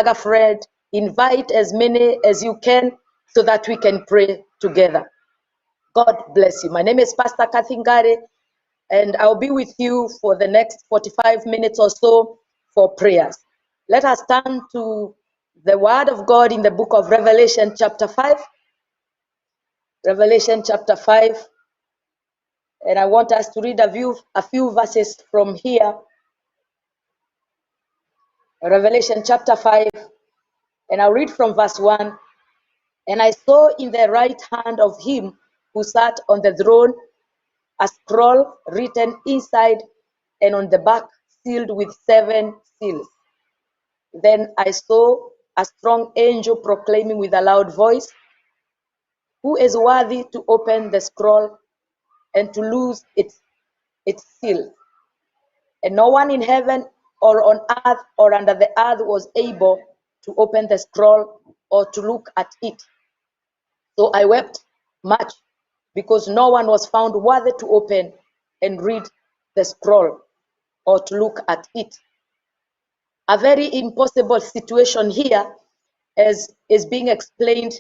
a friend, invite as many as you can so that we can pray together. God bless you. My name is Pastor Kathy Ngare, and I'll be with you for the next 45 minutes or so for prayers. Let us turn to the Word of God in the book of Revelation chapter 5. Revelation chapter 5. And I want us to read a few verses from here. Revelation chapter 5. And I'll read from verse 1. And I saw in the right hand of him who sat on the throne a scroll written inside and on the back, sealed with 7 seals. Then I saw a strong angel proclaiming with a loud voice, "Who is worthy to open the scroll and to loose its seal?" And no one in heaven or on earth or under the earth was able to open the scroll or to look at it. So I wept much, because no one was found worthy to open and read the scroll or to look at it. A very impossible situation here is being explained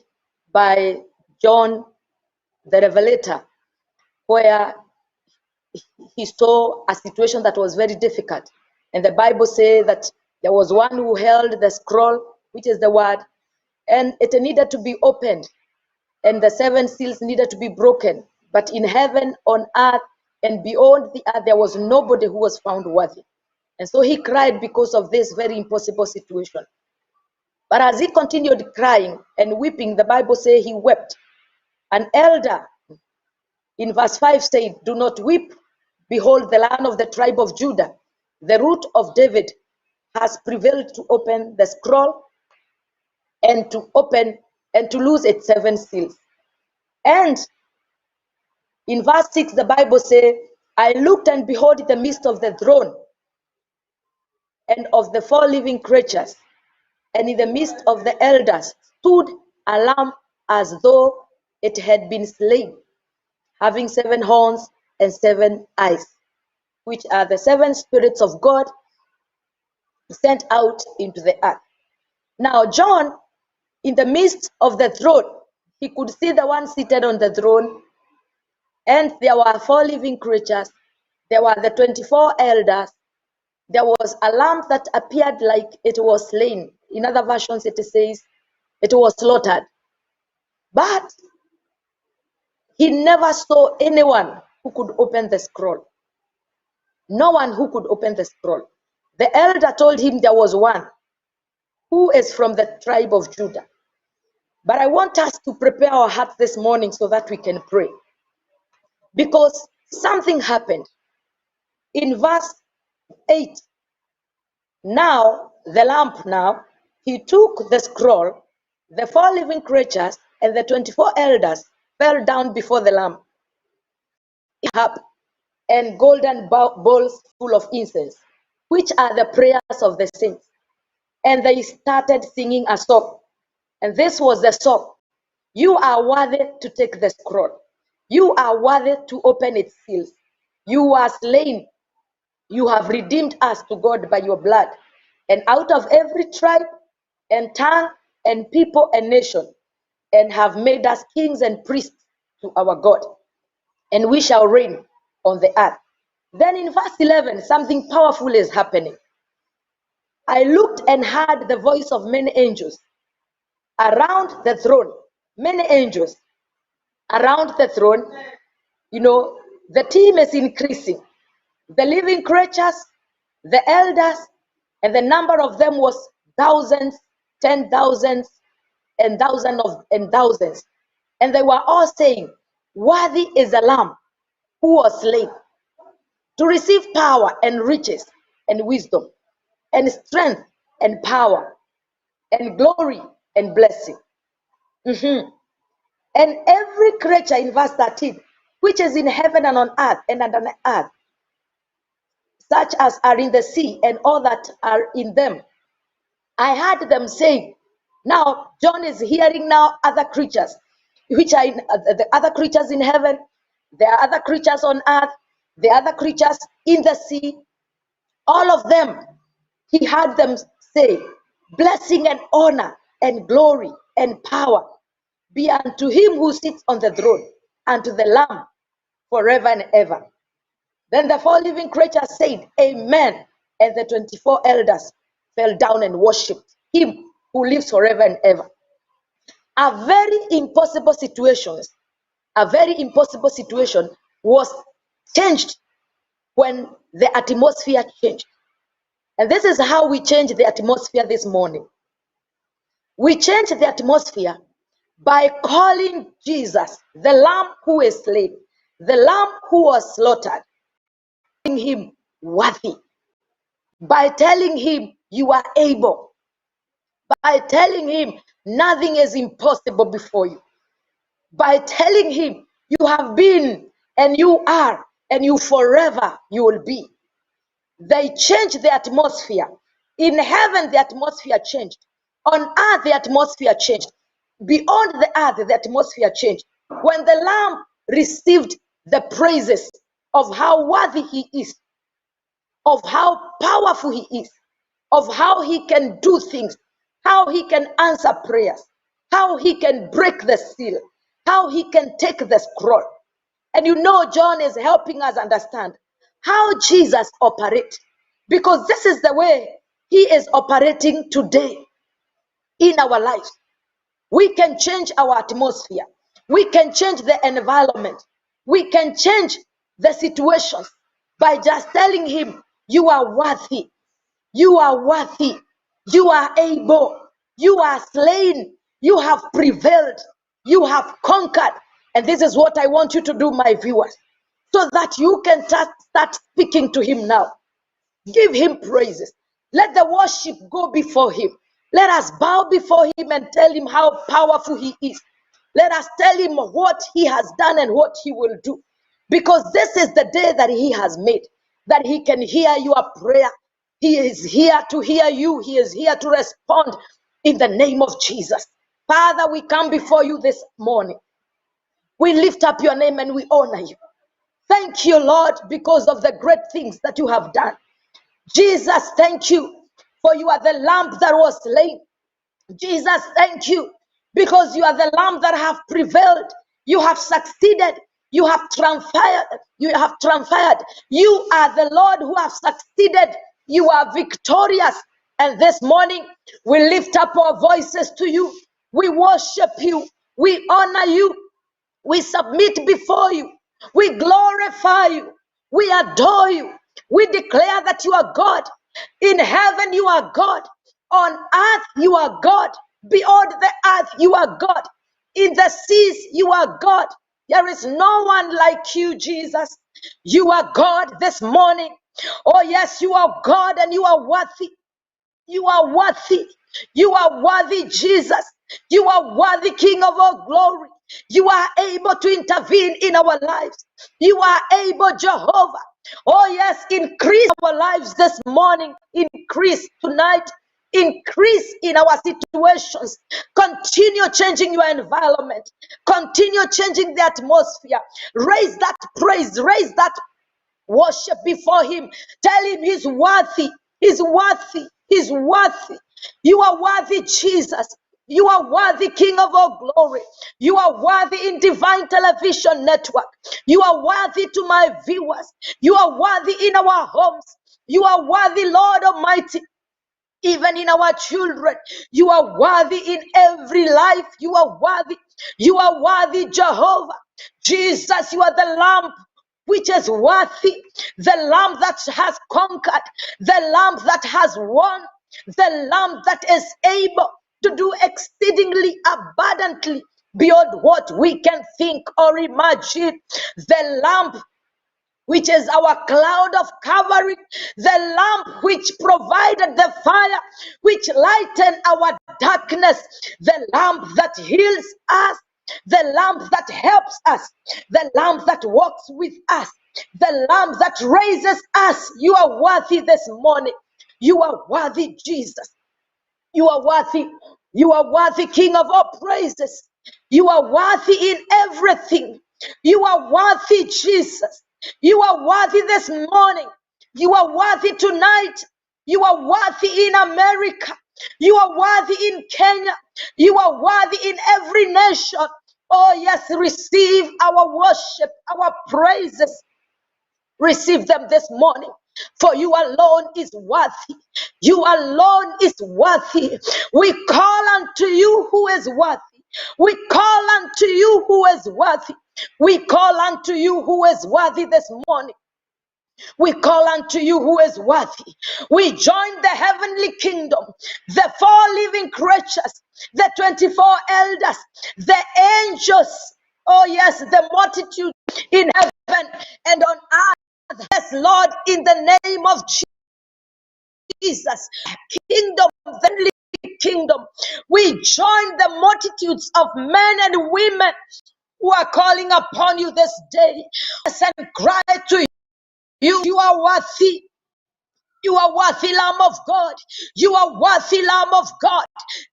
by John the Revelator, where he saw a situation that was very difficult. And the Bible says that there was one who held the scroll, which is the word, and it needed to be opened, and the 7 seals needed to be broken. But in heaven, on earth, and beyond the earth, there was nobody who was found worthy. And so he cried because of this very impossible situation. But as he continued crying and weeping, the Bible says he wept. An elder in verse 5 said, "Do not weep. Behold, the Lion of the tribe of Judah, the Root of David, has prevailed to open the scroll and to loose its 7 seals." And in verse 6, the Bible says, "I looked, and behold, in the midst of the throne and of the 4 living creatures, and in the midst of the elders, stood a lamb as though it had been slain, having 7 horns and 7 eyes, which are the 7 spirits of God sent out into the earth." Now John, in the midst of the throne, he could see the one seated on the throne, and there were 4 living creatures, there were the 24 elders, there was a lamb that appeared like it was slain. In other versions it says it was slaughtered. But he never saw anyone who could open the scroll. No one who could open the scroll. The elder told him there was one who is from the tribe of Judah. But I want us to prepare our hearts this morning so that we can pray, because something happened. In verse 8, now the lamb, he took the scroll, the 4 living creatures and the 24 elders fell down before the lamb, and golden bowls full of incense, which are the prayers of the saints. And they started singing a song. And this was the song: "You are worthy to take the scroll. You are worthy to open its seals. You are slain. You have redeemed us to God by your blood. And out of every tribe and tongue and people and nation, and have made us kings and priests to our God. And we shall reign on the earth." Then in verse 11, something powerful is happening. "I looked and heard the voice of many angels around the throne." Many angels around the throne. You know, the team is increasing. The living creatures, the elders, and the number of them was thousands, 10,000s, and thousands. And they were all saying, "Worthy is the Lamb who was slain to receive power and riches and wisdom and strength and power and glory and blessing." And every creature, in verse 13, which is in heaven and on earth and under the earth, such as are in the sea and all that are in them, I heard them saying. Now John is hearing now other creatures, which are the other creatures in heaven, there are other creatures on earth, the other creatures in the sea. All of them, he heard them say, Blessing and honor and glory and power be unto him who sits on the throne, and to the Lamb forever and ever. Then the four living creatures said, Amen. And the 24 elders fell down and worshipped him who lives forever and ever. A very impossible situation was changed when the atmosphere changed. And this is how we change the atmosphere this morning. We change the atmosphere by calling Jesus, the Lamb who is slain, the Lamb who was slaughtered, calling him worthy, by telling him you are able, by telling him nothing is impossible before you, by telling him you have been and you are and you forever you will be. They changed the atmosphere. In heaven, the atmosphere changed. On earth, the atmosphere changed. Beyond the earth, the atmosphere changed. When the Lamb received the praises of how worthy he is, of how powerful he is, of how he can do things, how he can answer prayers, how he can break the seal, how he can take the scroll. And you know, John is helping us understand how Jesus operates, because this is the way he is operating today in our lives. We can change our atmosphere. We can change the environment. We can change the situations by just telling him, you are worthy. You are worthy. You are able. You are slain. You have prevailed. You have conquered. And this is what I want you to do, my viewers, so that you can start speaking to him now. Give him praises. Let the worship go before him. Let us bow before him and tell him how powerful he is. Let us tell him what he has done and what he will do. Because this is the day that he has made, that he can hear your prayer. He is here to hear you. He is here to respond in the name of Jesus. Father, we come before you this morning. We lift up your name and we honor you. Thank you, Lord, because of the great things that you have done. Jesus, thank you, for you are the lamb that was slain. Jesus, thank you, because you are the lamb that have prevailed. You have succeeded. You have triumphed. You have triumphed. You are the Lord who have succeeded. You are victorious. And this morning, we lift up our voices to you. We worship you. We honor you. We submit before you. We glorify you. We adore you. We declare that you are God. In heaven, you are God. On earth, you are God. Beyond the earth, you are God. In the seas, you are God. There is no one like you, Jesus. You are God this morning. Oh, yes, you are God and you are worthy. You are worthy. You are worthy, Jesus. You are worthy, King of all glory. You are able to intervene in our lives. You are able, Jehovah. Oh, yes, increase our lives this morning. Increase tonight. Increase in our situations. Continue changing your environment. Continue changing the atmosphere. Raise that praise. Raise that worship before him. Tell him he's worthy. He's worthy. He's worthy. You are worthy, Jesus. You are worthy, King of all glory. You are worthy in Divine Television Network. You are worthy to my viewers. You are worthy in our homes. You are worthy, Lord Almighty. Even in our children, you are worthy in every life. You are worthy. You are worthy, Jehovah. Jesus, you are the Lamb which is worthy, the Lamb that has conquered, the Lamb that has won, the Lamb that is able to do exceedingly abundantly beyond what we can think or imagine. The Lamb which is our cloud of covering, the lamp which provided the fire, which lightened our darkness, the lamp that heals us, the lamp that helps us, the lamp that walks with us, the lamp that raises us. You are worthy this morning. You are worthy, Jesus. You are worthy. You are worthy, King of all praises. You are worthy in everything. You are worthy, Jesus. You are worthy this morning. You are worthy tonight. You are worthy in America. You are worthy in Kenya. You are worthy in every nation. Oh, yes, receive our worship, our praises. Receive them this morning. For you alone is worthy. You alone is worthy. We call unto you who is worthy. We call unto you who is worthy. We call unto you who is worthy this morning. We call unto you who is worthy. We join the heavenly kingdom, the 4 living creatures, the 24 elders, the angels. Oh, yes, the multitude in heaven and on earth. Yes, Lord, in the name of Jesus, kingdom, heavenly kingdom. We join the multitudes of men and women who are calling upon you this day. Yes, and cry to you. You are worthy. You are worthy, Lamb of God. You are worthy, Lamb of God.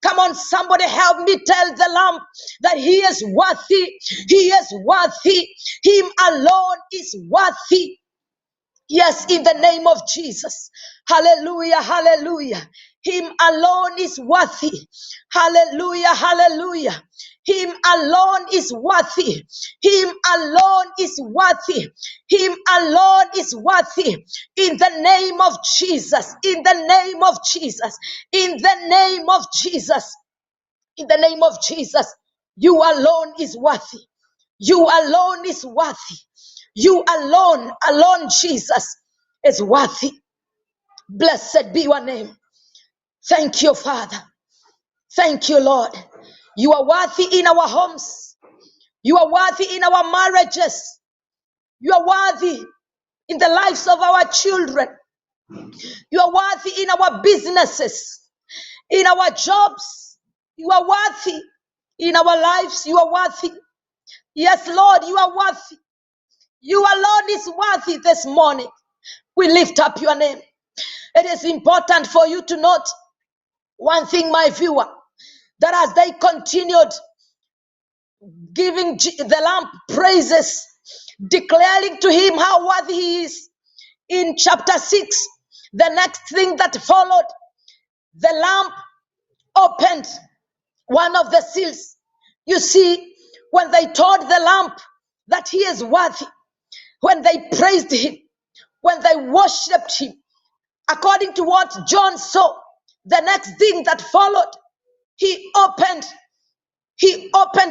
Come on, somebody help me tell the Lamb that he is worthy. He is worthy. Him alone is worthy. Yes, in the name of Jesus. Hallelujah, hallelujah. Him alone is worthy. Hallelujah, hallelujah. Him alone is worthy. Him alone is worthy. Him alone is worthy. In the name of Jesus. In the name of Jesus. In the name of Jesus. In the name of Jesus. You alone is worthy. You alone is worthy. You alone, Jesus, is worthy. Blessed be your name. Thank you, Father. Thank you, Lord. You are worthy in our homes. You are worthy in our marriages. You are worthy in the lives of our children. You are worthy in our businesses, in our jobs. You are worthy in our lives. You are worthy. Yes, Lord, you are worthy. You alone is worthy this morning. We lift up your name. It is important for you to note one thing, my viewer, that as they continued giving the Lamb praises, declaring to him how worthy he is, in chapter 6, the next thing that followed, the Lamb opened one of the seals. You see, when they told the Lamb that he is worthy, when they praised him, when they worshipped him, according to what John saw, the next thing that followed, he opened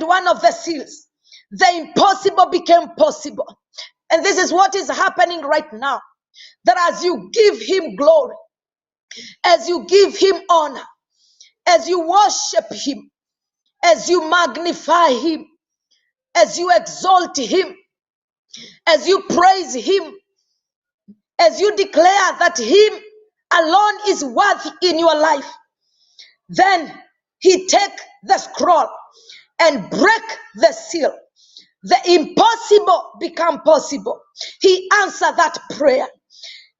one of the seals. The impossible became possible. And this is what is happening right now. That as you give him glory, as you give him honor, as you worship him, as you magnify him, as you exalt him, as you praise him, as you declare that him alone is worthy in your life, then he take the scroll and break the seal. The impossible become possible. He answer that prayer.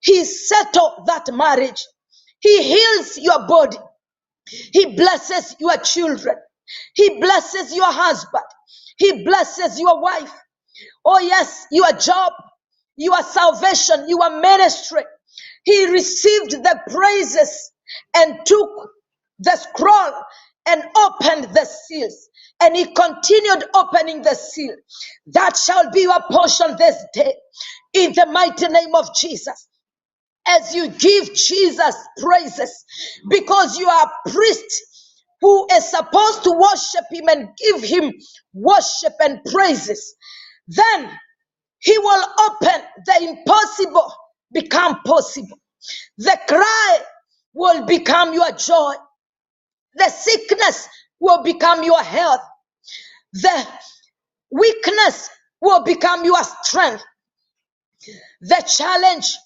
He settle that marriage. He heals your body. He blesses your children. He blesses your husband. He blesses your wife. Oh yes, your job, your salvation, your ministry. He received the praises and took the scroll and opened the seals. And he continued opening the seal. That shall be your portion this day, in the mighty name of Jesus. As you give Jesus praises, because you are a priest who is supposed to worship him and give him worship and praises, then he will open the impossible become possible. The cry will become your joy. The sickness will become your health. The weakness will become your strength. The challenge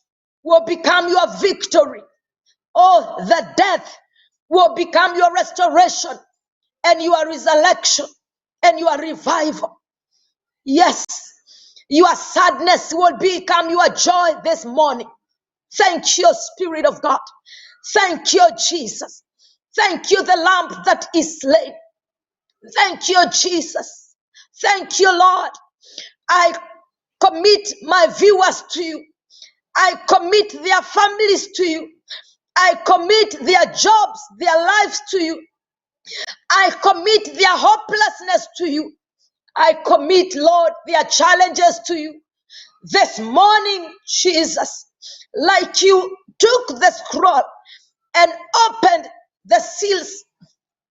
will become your victory. Oh, the death will become your restoration and your resurrection and your revival. Yes, your sadness will become your joy this morning. Thank you, Spirit of God. Thank you, Jesus. Thank you, the Lamb that is slain. Thank you, Jesus. Thank you, Lord. I commit my viewers to you. I commit their families to you. I commit their jobs, their lives to you. I commit their hopelessness to you. I commit, Lord, their challenges to you. This morning, Jesus, like you took the scroll and opened the seals.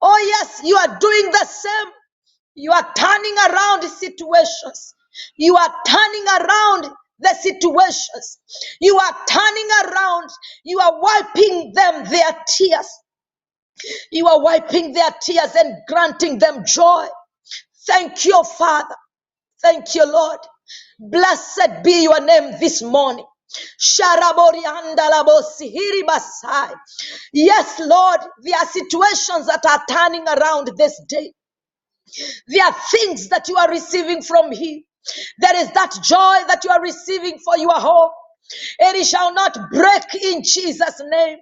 Oh yes, you are doing the same. You are turning around situations. You are turning around the situations. You are turning around. You are wiping them their tears. You are wiping their tears and granting them joy. Thank you, Father. Thank you, Lord. Blessed be your name this morning. Sharaboriandalabosihiribasai. Yes, Lord, there are situations that are turning around this day. There are things that you are receiving from Him. There is that joy that you are receiving for your home. And it shall not break in Jesus' name.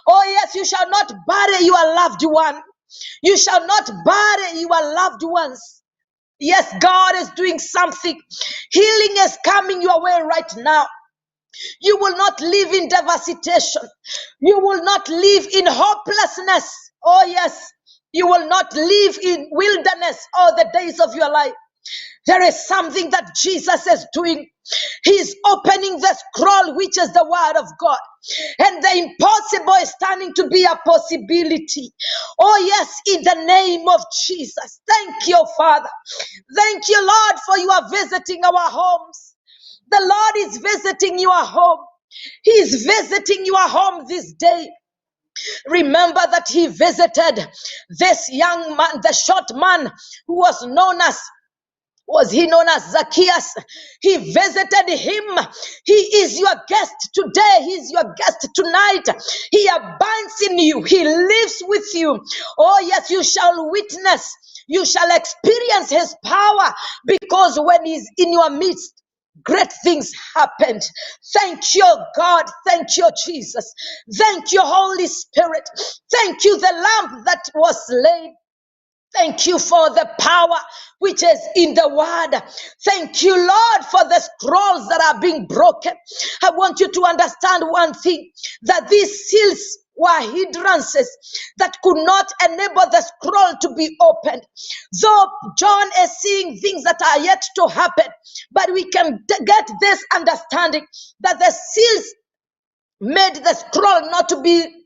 Oh yes, you shall not bury your loved one. You shall not bury your loved ones. Yes, God is doing something. Healing is coming your way right now. You will not live in devastation. You will not live in hopelessness. Oh yes, you will not live in wilderness all the days of your life. There is something that Jesus is doing. He's opening the scroll, which is the word of God. And the impossible is turning to be a possibility. Oh yes, in the name of Jesus. Thank you, Father. Thank you, Lord, for you are visiting our homes. The Lord is visiting your home. He is visiting your home this day. Remember that He visited this young man, the short man who was known as Zacchaeus. He visited him. He is your guest today. He is your guest tonight. He abides in you. He lives with you. Oh yes, you shall witness. You shall experience His power, because when He's in your midst, great things happened. Thank you, God. Thank you, Jesus. Thank you, Holy Spirit. Thank you, the lamb that was slain. Thank you for the power which is in the word. Thank you, Lord, for the scrolls that are being broken. I want you to understand one thing, that these seals were hindrances that could not enable the scroll to be opened. So John is seeing things that are yet to happen, but we can get this understanding that the seals made the scroll not to be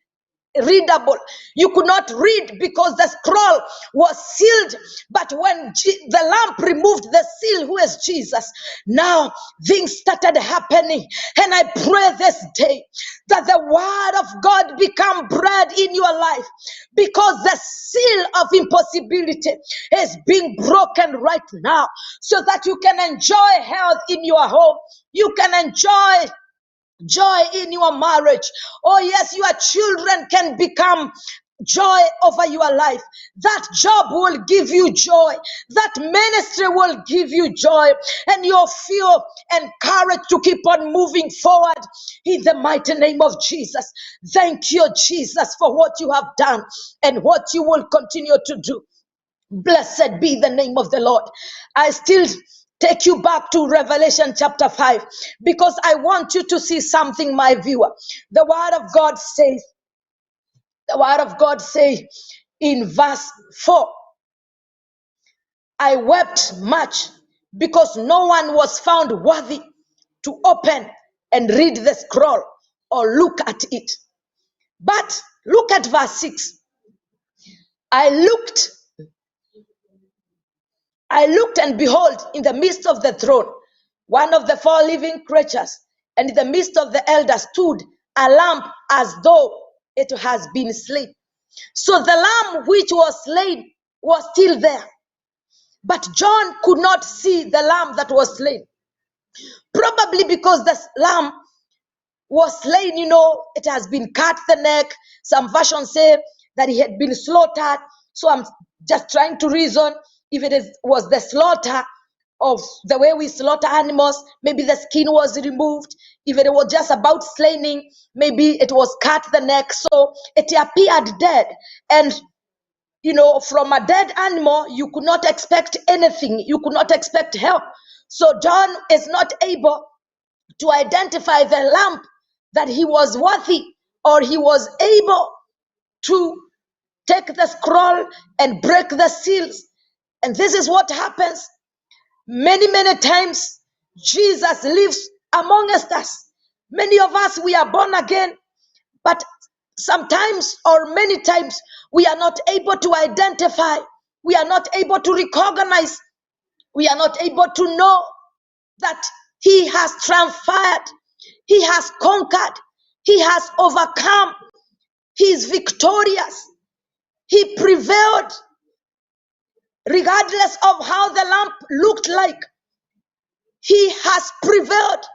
readable. You could not read because the scroll was sealed. But when the lamp removed the seal, who is Jesus, now things started happening. And I pray this day that the word of God become bread in your life, because the seal of impossibility is being broken right now, so that you can enjoy health in your home. You can enjoy joy in your marriage. Oh yes, your children can become joy over your life. That job will give you joy. That ministry will give you joy. And you'll feel encouraged to keep on moving forward in the mighty name of Jesus. Thank you, Jesus, for what you have done and what you will continue to do. Blessed be the name of the Lord. I still take you back to Revelation chapter 5, because I want you to see something, my viewer. The word of God says in verse 4, I wept much because no one was found worthy to open and read the scroll or look at it. But look at verse 6. I looked and behold, in the midst of the throne, one of the four living creatures, and in the midst of the elders stood a lamb as though it has been slain. So the lamb which was slain was still there. But John could not see the lamb that was slain. Probably because the lamb was slain, it has been cut the neck. Some versions say that he had been slaughtered. So I'm just trying to reason if was the slaughter of the way we slaughter animals. Maybe the skin was removed. If it was just about slaying, maybe it was cut the neck. So it appeared dead. And from a dead animal, you could not expect anything. You could not expect help. So John is not able to identify the lamb that he was worthy or he was able to take the scroll and break the seals. And this is what happens many, many times. Jesus lives amongst us. Many of us, we are born again, but sometimes or many times we are not able to identify, we are not able to recognize, we are not able to know that he has triumphed, he has conquered, he has overcome, he is victorious, he prevailed. Regardless of how the lamp looked like, he has prevailed.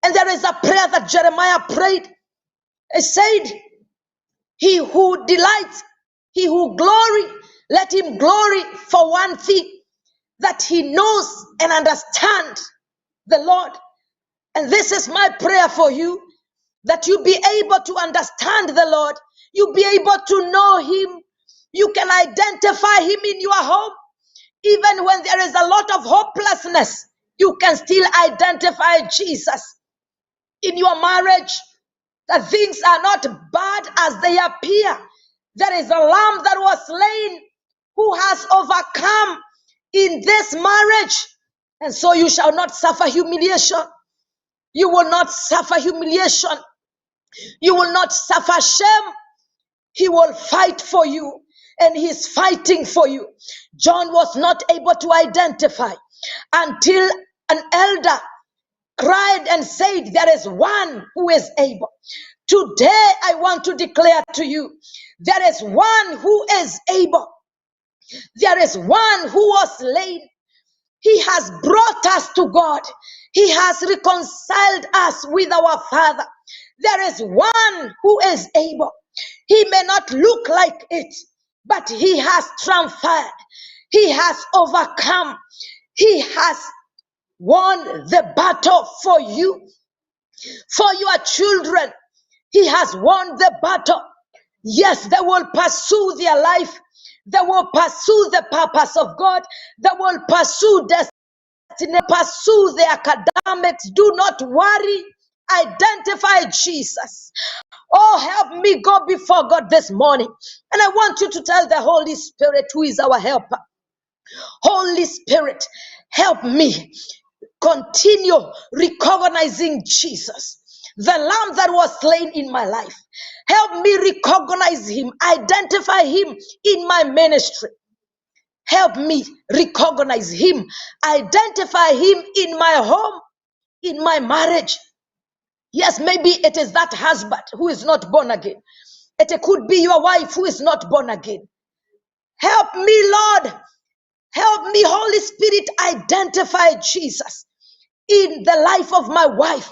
And there is a prayer that Jeremiah prayed. It said, he who delights, he who glory, let him glory for one thing, that he knows and understands the Lord. And this is my prayer for you, that you be able to understand the Lord, you be able to know him, you can identify him in your home. Even when there is a lot of hopelessness, you can still identify Jesus. In your marriage, that things are not bad as they appear. There is a lamb that was slain who has overcome in this marriage. And so you shall not suffer humiliation. You will not suffer humiliation. You will not suffer shame. He will fight for you, and he's fighting for you. John was not able to identify until an elder cried and said, there is one who is able. Today I want to declare to you, there is one who is able. There is one who was slain. He has brought us to God. He has reconciled us with our Father. There is one who is able. He may not look like it, but he has triumphed. He has overcome. He has won the battle for you, for your children. He has won the battle. Yes, they will pursue their life. They will pursue the purpose of God. They will pursue destiny, pursue the academics. Do not worry. Identify Jesus. Oh, help me go before God this morning. And I want you to tell the Holy Spirit, who is our helper. Holy Spirit, help me continue recognizing Jesus, the lamb that was slain in my life. Help me recognize him, identify him in my ministry. Help me recognize him, identify him in my home, in my marriage. Yes, maybe it is that husband who is not born again. It could be your wife who is not born again. Help me, Lord. Help me, Holy Spirit, identify Jesus in the life of my wife,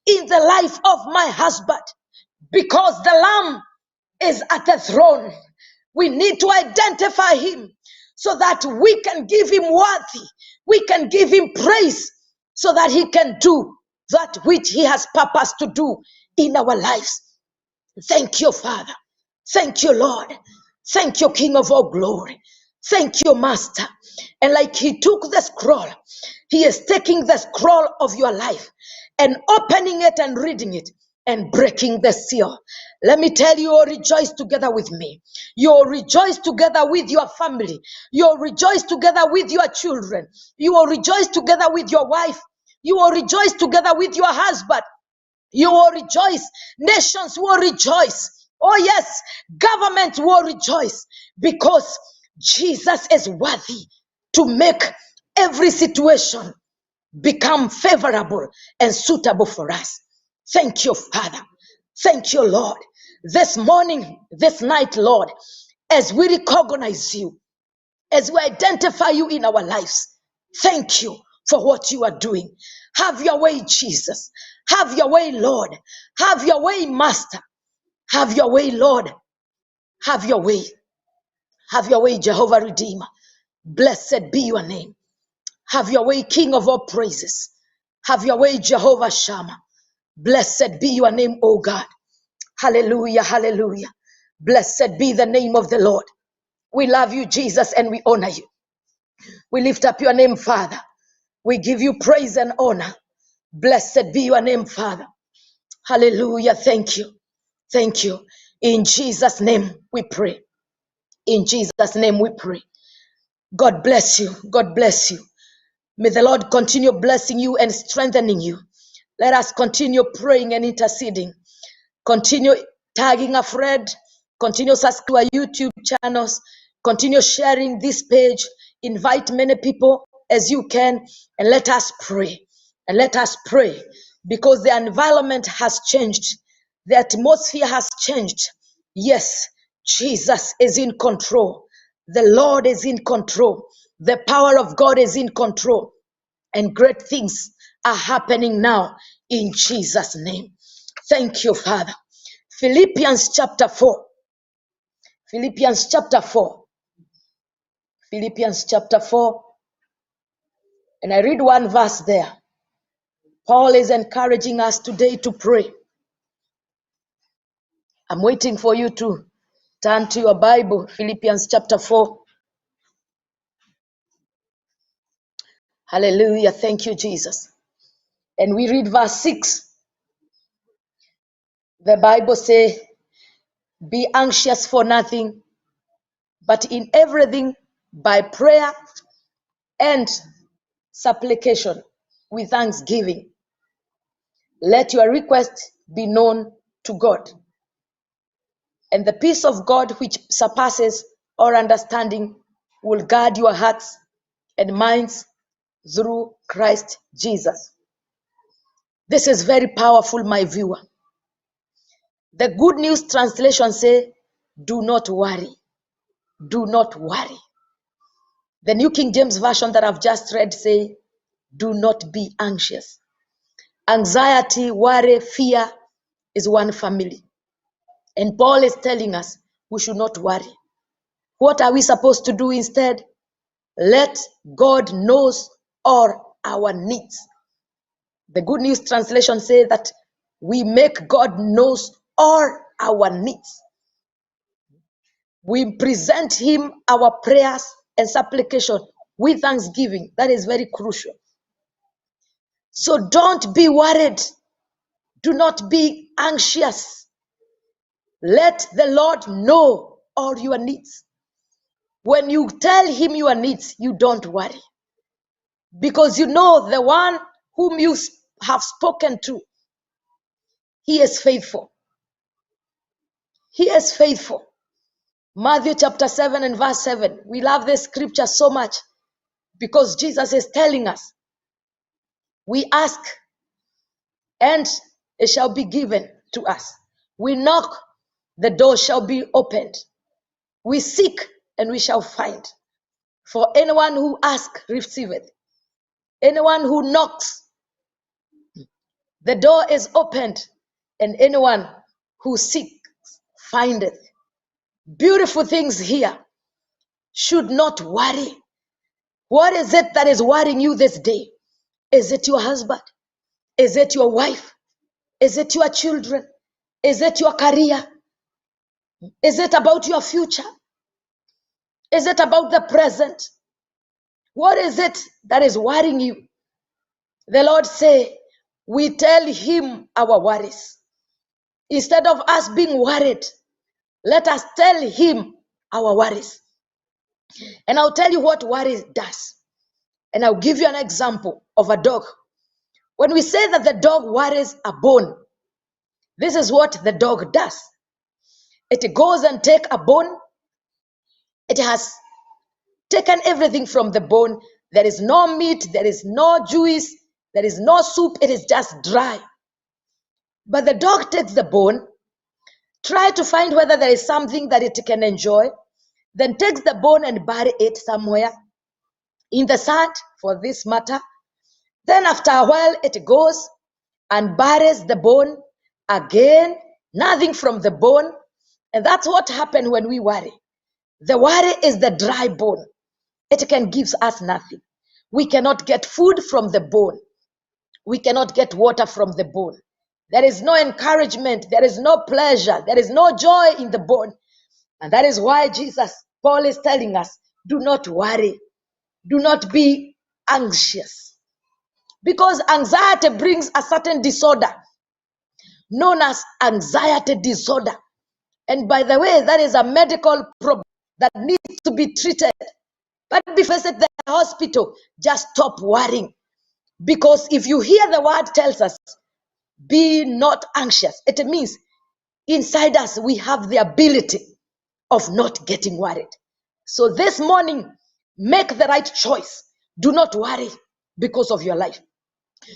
in the life of my husband, because the Lamb is at the throne. We need to identify him so that we can give him worthy, we can give him praise, so that he can do that which he has purposed to do in our lives. Thank you, Father. Thank you, Lord. Thank you, King of all glory. Thank you, Master. And like he took the scroll, he is taking the scroll of your life and opening it and reading it and breaking the seal. Let me tell you, you'll rejoice together with me. You'll rejoice together with your family. You'll rejoice together with your children. You will rejoice together with your wife. You will rejoice together with your husband. You will rejoice. Nations will rejoice. Oh yes, government will rejoice, because Jesus is worthy to make every situation become favorable and suitable for us. Thank you, Father. Thank you, Lord. This morning, this night, Lord, as we recognize you, as we identify you in our lives, thank you for what you are doing. Have your way, Jesus. Have your way, Lord. Have your way, Master. Have your way, Lord. Have your way. Have your way, Jehovah Redeemer. Blessed be your name. Have your way, King of all praises. Have your way, Jehovah Shammah. Blessed be your name, O God. Hallelujah, hallelujah. Blessed be the name of the Lord. We love you, Jesus, and we honor you. We lift up your name, Father. We give you praise and honor. Blessed be your name, Father. Hallelujah. Thank you. Thank you. In Jesus' name we pray. In Jesus' name we pray. God bless you. God bless you. May the Lord continue blessing you and strengthening you. Let us continue praying and interceding. Continue tagging a friend. Continue subscribing to our YouTube channels. Continue sharing this page. Invite many people as you can. And let us pray. And let us pray. Because the environment has changed. The atmosphere has changed. Yes, Jesus is in control. The Lord is in control. The power of God is in control. And great things are happening now in Jesus' name. Thank you, Father. Philippians chapter 4. Philippians chapter 4. Philippians chapter 4. And I read one verse there. Paul is encouraging us today to pray. I'm waiting for you to turn to your Bible. Philippians chapter 4. Hallelujah. Thank you, Jesus. And we read verse 6. The Bible says, be anxious for nothing, but in everything by prayer and supplication with thanksgiving. Let your request be known to God. And the peace of God, which surpasses all understanding, will guard your hearts and minds through Christ Jesus. This is very powerful, my viewer. The Good News Translation says, do not worry. Do not worry. The New King James Version that I've just read says, do not be anxious. Anxiety, worry, fear is one family. And Paul is telling us we should not worry. What are we supposed to do instead? Let God knows all our needs. The Good News Translation says that we make God knows all our needs. We present him our prayers and supplication with thanksgiving. That is very crucial. So don't be worried. Do not be anxious. Let the Lord know all your needs. When you tell him your needs, you don't worry. Because you know the one whom you have spoken to, he is faithful. He is faithful. Matthew chapter 7 and verse 7. We love this scripture so much because Jesus is telling us, we ask and it shall be given to us. We knock, the door shall be opened. We seek and we shall find. For anyone who asks, receiveth. Anyone who knocks, the door is opened. And anyone who seeks, findeth. Beautiful things here. Should not worry. What is it that is worrying you this day? Is it your husband? Is it your wife? Is it your children? Is it your career? Is it about your future? Is it about the present? What is it that is worrying you? The Lord say, we tell him our worries. Instead of us being worried, let us tell him our worries. And I'll tell you what worry does. And I'll give you an example of a dog. When we say that the dog worries a bone, this is what the dog does. It goes and take a bone. It has taken everything from the bone. There is no meat, there is no juice, there is no soup, it is just dry. But the dog takes the bone, try to find whether there is something that it can enjoy, then takes the bone and bury it somewhere in the sand, for this matter. Then after a while, it goes and buries the bone again, nothing from the bone. And that's what happens when we worry. The worry is the dry bone. It can give us nothing. We cannot get food from the bone. We cannot get water from the bone. There is no encouragement. There is no pleasure. There is no joy in the bone. And that is why Paul is telling us, do not worry. Do not be anxious. Because anxiety brings a certain disorder. known as anxiety disorder. And by the way, that is a medical problem that needs to be treated. But before at the hospital, just stop worrying. Because if you hear the word tells us, be not anxious, it means inside us we have the ability of not getting worried. So this morning, make the right choice. Do not worry because of your life.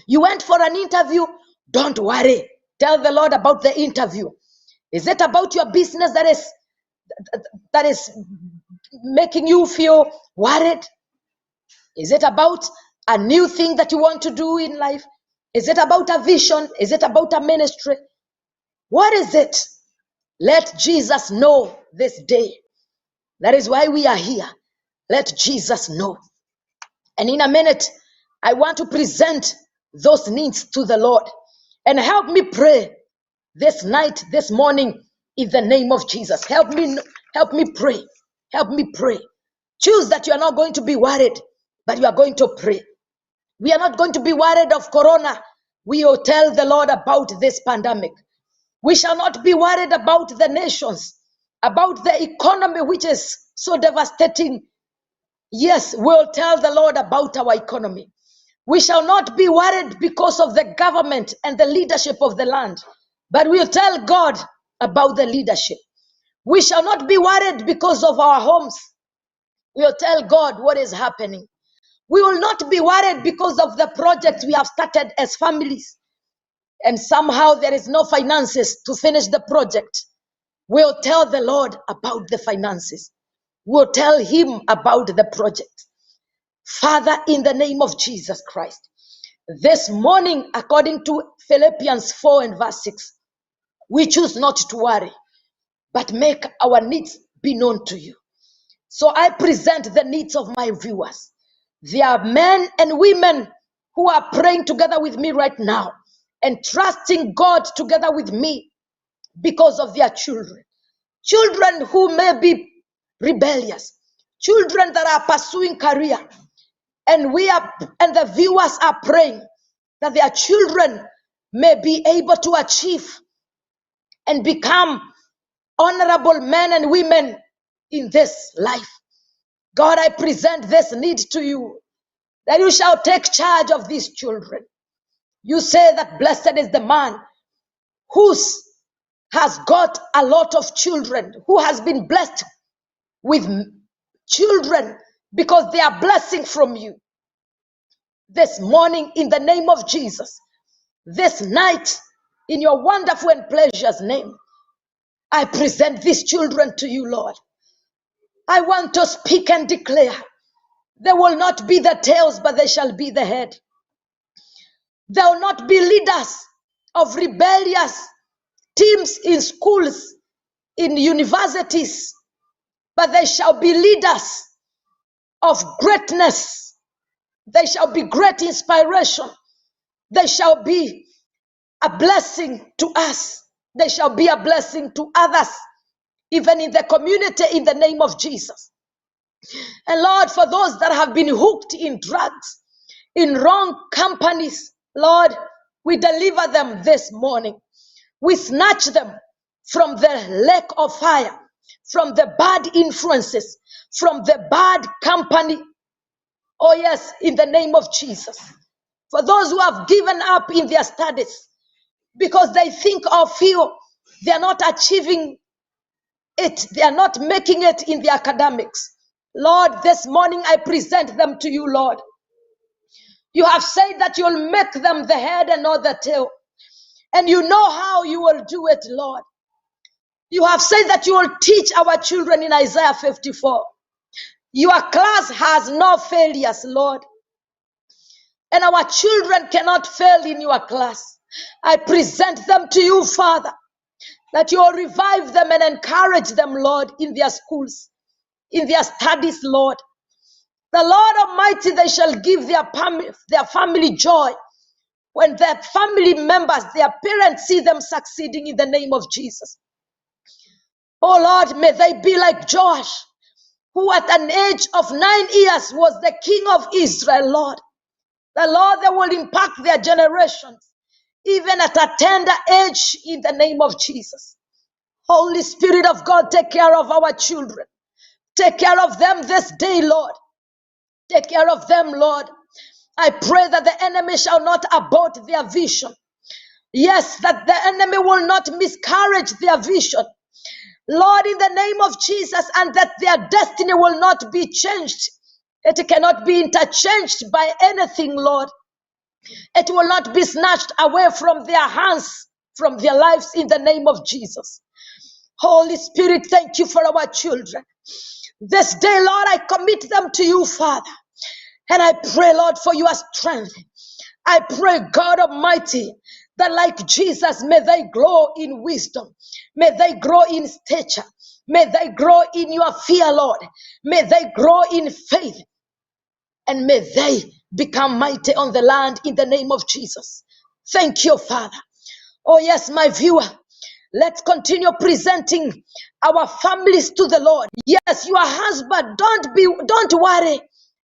You went for an interview, don't worry. Tell the Lord about the interview. Is it about your business that is making you feel worried? Is it about a new thing that you want to do in life? Is it about a vision? Is it about a ministry? What is it? Let Jesus know this day. That is why we are here. Let Jesus know. And in a minute, I want to present those needs to the Lord. And help me pray this night, this morning, in the name of Jesus. Help me pray. Help me pray. Choose that you are not going to be worried, but you are going to pray. We are not going to be worried of corona. We will tell the Lord about this pandemic. We shall not be worried about the nations, about the economy, which is so devastating. Yes, we'll tell the Lord about our economy. We shall not be worried because of the government and the leadership of the land, but we'll tell God about the leadership. We shall not be worried because of our homes. We'll tell God what is happening. We will not be worried because of the projects we have started as families, and somehow there is no finances to finish the project. We'll tell the Lord about the finances. We'll tell him about the project. Father, in the name of Jesus Christ, this morning, according to Philippians 4 and verse 6, we choose not to worry, but make our needs be known to you. So I present the needs of my viewers. There are men and women who are praying together with me right now and trusting God together with me because of their children. Children who may be rebellious, children that are pursuing career, and the viewers are praying that their children may be able to achieve and become honorable men and women in this life. God, I present this need to you, that you shall take charge of these children. You say that blessed is the man who has got a lot of children, who has been blessed with children, because they are blessing from you. This morning, in the name of Jesus, this night, in your wonderful and precious name, I present these children to you, Lord. I want to speak and declare, they will not be the tails, but they shall be the head. They will not be leaders of rebellious teams in schools, in universities, but they shall be leaders of greatness. They shall be great inspiration. They shall be a blessing to us. They shall be a blessing to others, even in the community, in the name of Jesus. And Lord, for those that have been hooked in drugs, in wrong companies, Lord, we deliver them this morning. We snatch them from the lake of fire, from the bad influences, from the bad company. Oh yes, in the name of Jesus. For those who have given up in their studies because they think or feel they are not achieving it, they are not making it in the academics. Lord, this morning I present them to you, Lord. You have said that you'll make them the head and not the tail. And you know how you will do it, Lord. You have said that you will teach our children in Isaiah 54. Your class has no failures, Lord. And our children cannot fail in your class. I present them to you, Father, that you will revive them and encourage them, Lord, in their schools, in their studies, Lord. The Lord Almighty, they shall give their family joy when their family members, their parents, see them succeeding in the name of Jesus. Oh Lord, may they be like Joash, who at an age of 9 years was the king of Israel, Lord. The Lord, they will impact their generations even at a tender age, in the name of Jesus. Holy Spirit of God, take care of our children. Take care of them this day, Lord. Take care of them, Lord. I pray that the enemy shall not abort their vision. Yes, that the enemy will not miscarriage their vision. Lord, in the name of Jesus, and that their destiny will not be changed. It cannot be interchanged by anything, Lord. It will not be snatched away from their hands, from their lives, in the name of Jesus. Holy Spirit, thank you for our children. This day, Lord, I commit them to you, Father. And I pray, Lord, for your strength. I pray, God Almighty, that like Jesus, may they grow in wisdom. May they grow in stature. May they grow in your fear, Lord. May they grow in faith. And may they become mighty on the land in the name of Jesus. Thank you, Father. Oh yes, my viewer, let's continue presenting our families to the Lord. Yes, your husband, don't worry.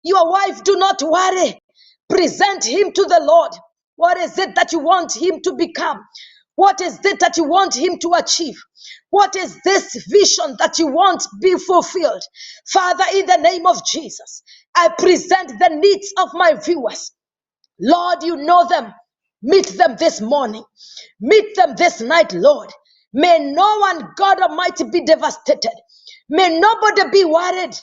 Your wife, do not worry. Present him to the Lord. What is it that you want him to become? What is it that you want him to achieve? What is this vision that you want be fulfilled? Father, in the name of Jesus, I present the needs of my viewers. Lord, you know them. Meet them this morning. Meet them this night, Lord. May no one, God Almighty, be devastated. May nobody be worried.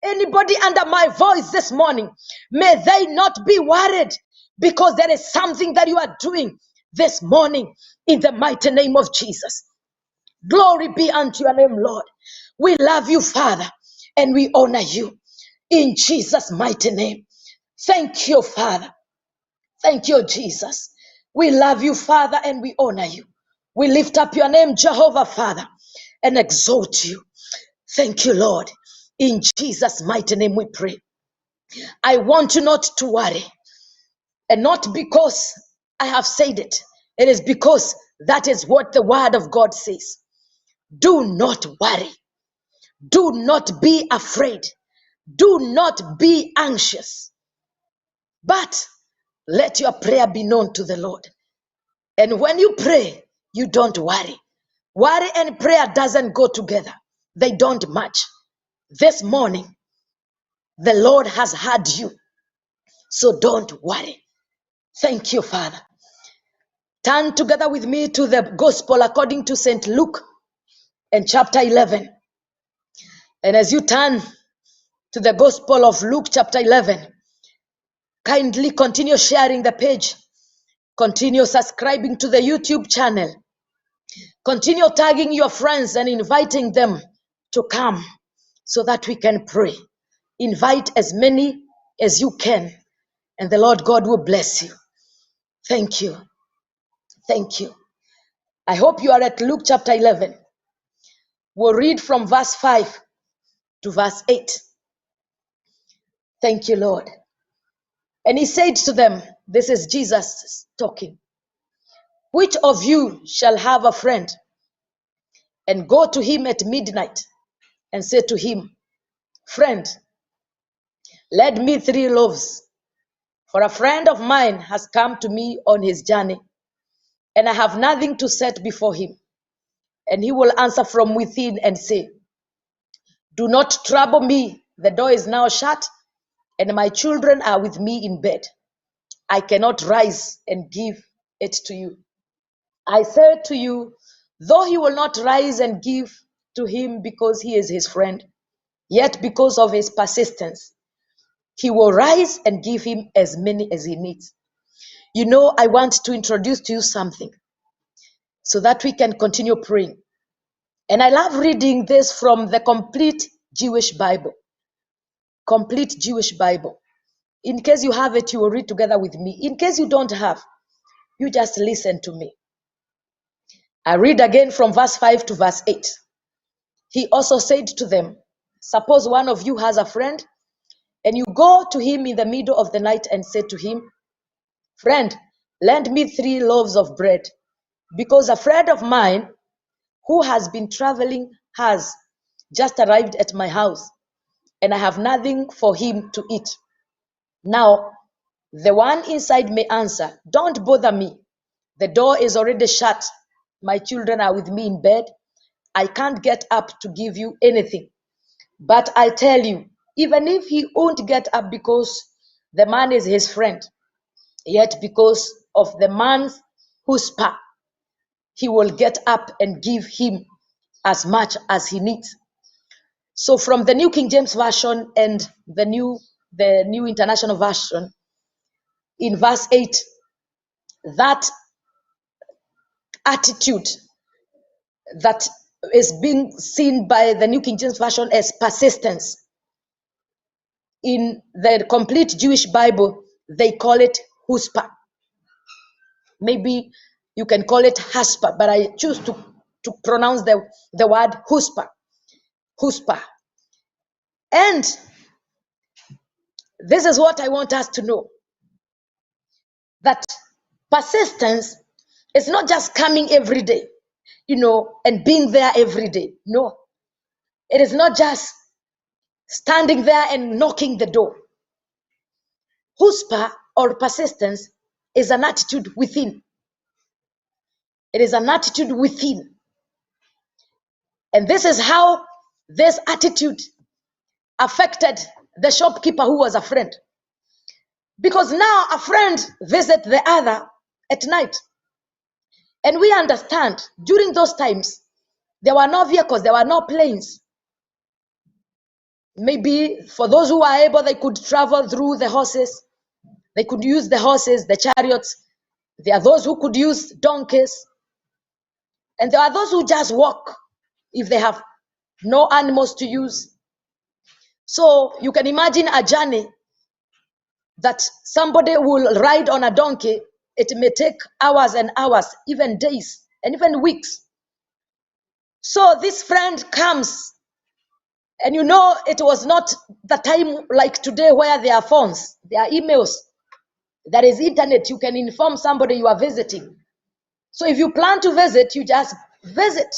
Anybody under my voice this morning, may they not be worried, because there is something that you are doing this morning in the mighty name of Jesus. Glory be unto your name, Lord. We love you, Father, and we honor you in Jesus' mighty name. Thank you, Father. Thank you, Jesus. We love you, Father, and we honor you. We lift up your name, Jehovah, Father, and exalt you. Thank you, Lord. In Jesus' mighty name we pray. I want you not to worry, and not because I have said it. It is because that is what the word of God says. Do not worry. Do not be afraid. Do not be anxious. But let your prayer be known to the Lord. And when you pray, you don't worry. Worry and prayer doesn't go together. They don't match. This morning, the Lord has heard you. So don't worry. Thank you, Father. Turn together with me to the Gospel according to St. Luke and chapter 11. And as you turn to the Gospel of Luke chapter 11, kindly continue sharing the page. Continue subscribing to the YouTube channel. Continue tagging your friends and inviting them to come so that we can pray. Invite as many as you can, and the Lord God will bless you. Thank you. Thank you. I hope you are at Luke chapter 11. We'll read from verse 5 to verse 8. Thank you, Lord. And he said to them, this is Jesus talking, which of you shall have a friend and go to him at midnight and say to him, friend, lend me 3 loaves, for a friend of mine has come to me on his journey, and I have nothing to set before him. And he will answer from within and say, do not trouble me. The door is now shut, and my children are with me in bed. I cannot rise and give it to you. I say to you, though he will not rise and give to him because he is his friend, yet because of his persistence, he will rise and give him as many as he needs. You know, I want to introduce to you something so that we can continue praying. And I love reading this from the Complete Jewish Bible. Complete Jewish Bible. In case you have it, you will read together with me. In case you don't have, you just listen to me. I read again from verse 5 to verse 8. He also said to them, suppose one of you has a friend, and you go to him in the middle of the night and say to him, friend, lend me 3 loaves of bread, because a friend of mine who has been traveling has just arrived at my house, and I have nothing for him to eat. Now, the one inside may answer, don't bother me. The door is already shut. My children are with me in bed. I can't get up to give you anything. But I tell you, even if he won't get up because the man is his friend, yet because of the man's chutzpah, he will get up and give him as much as he needs. So from the New King James Version and the New International Version, in verse 8, that attitude that is being seen by the New King James Version as persistence. In the complete Jewish Bible, they call it chutzpah. Maybe you can call it haspa, but I choose to pronounce the word chutzpah. Chutzpah. And this is what I want us to know. That persistence is not just coming every day, and being there every day. No. It is not just standing there and knocking the door. Chutzpah or persistence is an attitude within. It is an attitude within. And this is how this attitude affected the shopkeeper who was a friend. Because now a friend visits the other at night. And we understand during those times, there were no vehicles, there were no planes. Maybe for those who are able, they could travel through the horses. They could use the horses, the chariots. There are those who could use donkeys. And there are those who just walk if they have no animals to use. So you can imagine a journey that somebody will ride on a donkey. It may take hours and hours, even days, and even weeks. So this friend comes, and it was not the time like today where there are phones, there are emails, there is internet. You can inform somebody you are visiting. So if you plan to visit, you just visit.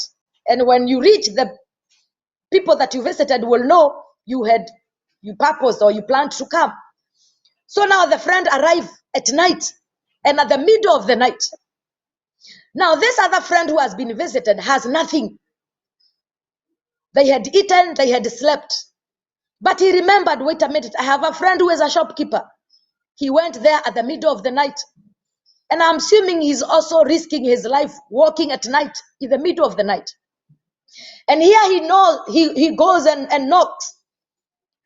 And when you reach, the people that you visited will know you purposed or you planned to come. So now the friend arrived at night and at the middle of the night. Now this other friend who has been visited has nothing. They had eaten, they had slept. But he remembered, wait a minute, I have a friend who is a shopkeeper. He went there at the middle of the night. And I'm assuming he's also risking his life walking at night in the middle of the night. And here he goes and knocks.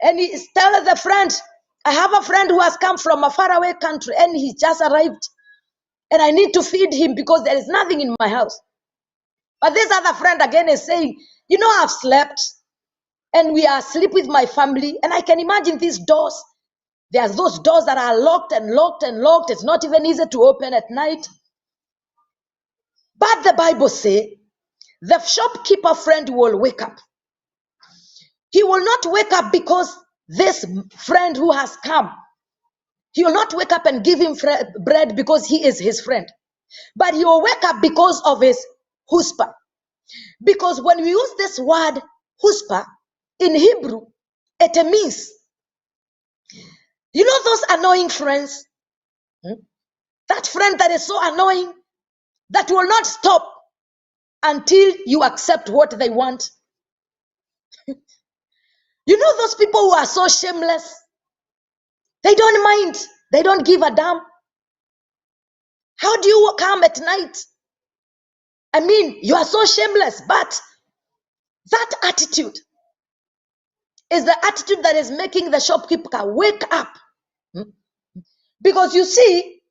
And he tells the friend, I have a friend who has come from a faraway country and he just arrived. And I need to feed him because there is nothing in my house. But this other friend again is saying, I've slept and we are asleep with my family. And I can imagine these doors. There's those doors that are locked and locked and locked. It's not even easy to open at night. But the Bible says the shopkeeper friend will wake up. He will not wake up because this friend who has come, he will not wake up and give him bread because he is his friend. But he will wake up because of his chutzpah. Because when we use this word chutzpah in Hebrew, it means, those annoying friends, that friend that is so annoying that will not stop until you accept what they want. Those people who are so shameless, they don't mind, they don't give a damn. How do you come at night? I mean, you are so shameless, but that attitude is the attitude that is making the shopkeeper wake up. Because you see,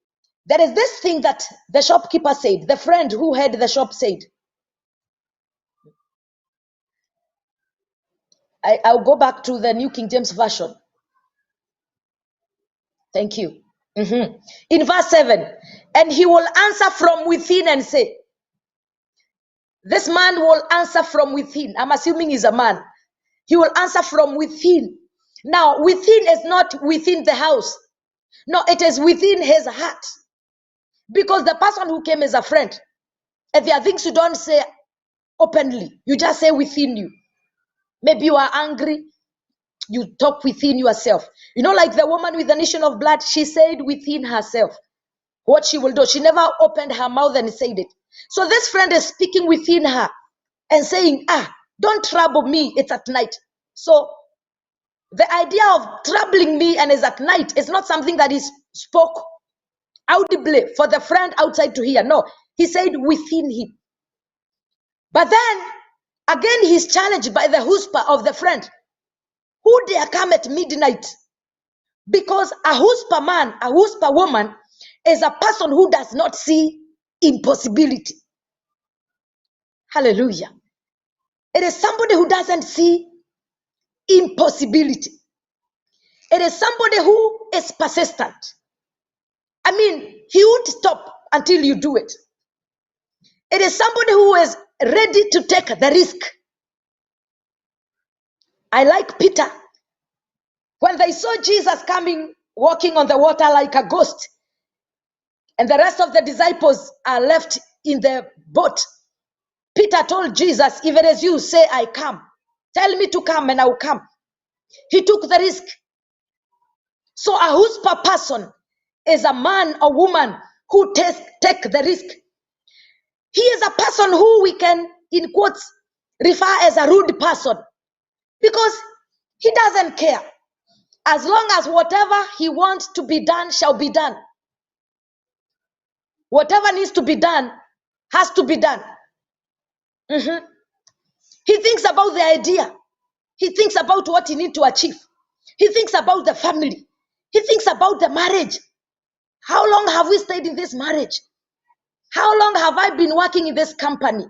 there is this thing that the shopkeeper said, the friend who had the shop said. I'll go back to the New King James Version. Thank you. In verse 7, and he will answer from within and say, this man will answer from within. I'm assuming he's a man. He will answer from within. Now, within is not within the house. No, it is within his heart. Because the person who came is a friend. And there are things you don't say openly. You just say within you. Maybe you are angry. You talk within yourself. Like the woman with the issue of blood, she said within herself. what she will do. She never opened her mouth and said it. So this friend is speaking within her and saying, don't trouble me, it's at night. So the idea of troubling me and it's at night is not something that is spoke audibly for the friend outside to hear. No, he said within him. But then again, he's challenged by the husband of the friend. Who dare come at midnight? Because a husband man, a husband woman is a person who does not see impossibility. Hallelujah. It is somebody who doesn't see impossibility. It is somebody who is persistent. I mean, he won't stop until you do it. It is somebody who is ready to take the risk. I like Peter. When they saw Jesus coming, walking on the water like a ghost, and the rest of the disciples are left in the boat, Peter told Jesus, if it is you, say I come. Tell me to come and I will come. He took the risk. So a husband person is a man or woman who take the risk. He is a person who we can, in quotes, refer as a rude person, because he doesn't care. As long as whatever he wants to be done shall be done. Whatever needs to be done has to be done. He thinks about the idea. He thinks about what he needs to achieve. He thinks about the family. He thinks about the marriage. How long have we stayed in this marriage? How long have I been working in this company?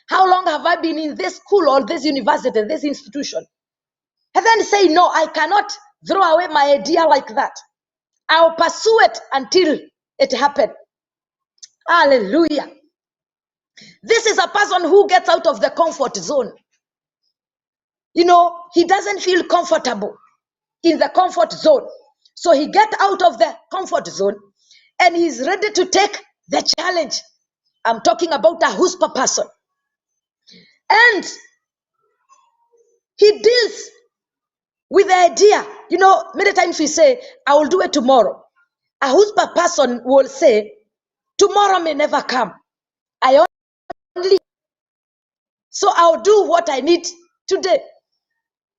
How long have I been in this school or this university, this institution? And then say, no, I cannot throw away my idea like that. I'll pursue it until it happens. Hallelujah. This is a person who gets out of the comfort zone. You know, he doesn't feel comfortable in the comfort zone. So he gets out of the comfort zone and he's ready to take the challenge. I'm talking about a husband person. And he deals with the idea. You know, many times we say, I will do it tomorrow. A husband person will say, tomorrow may never come. I only, so I'll do what I need today.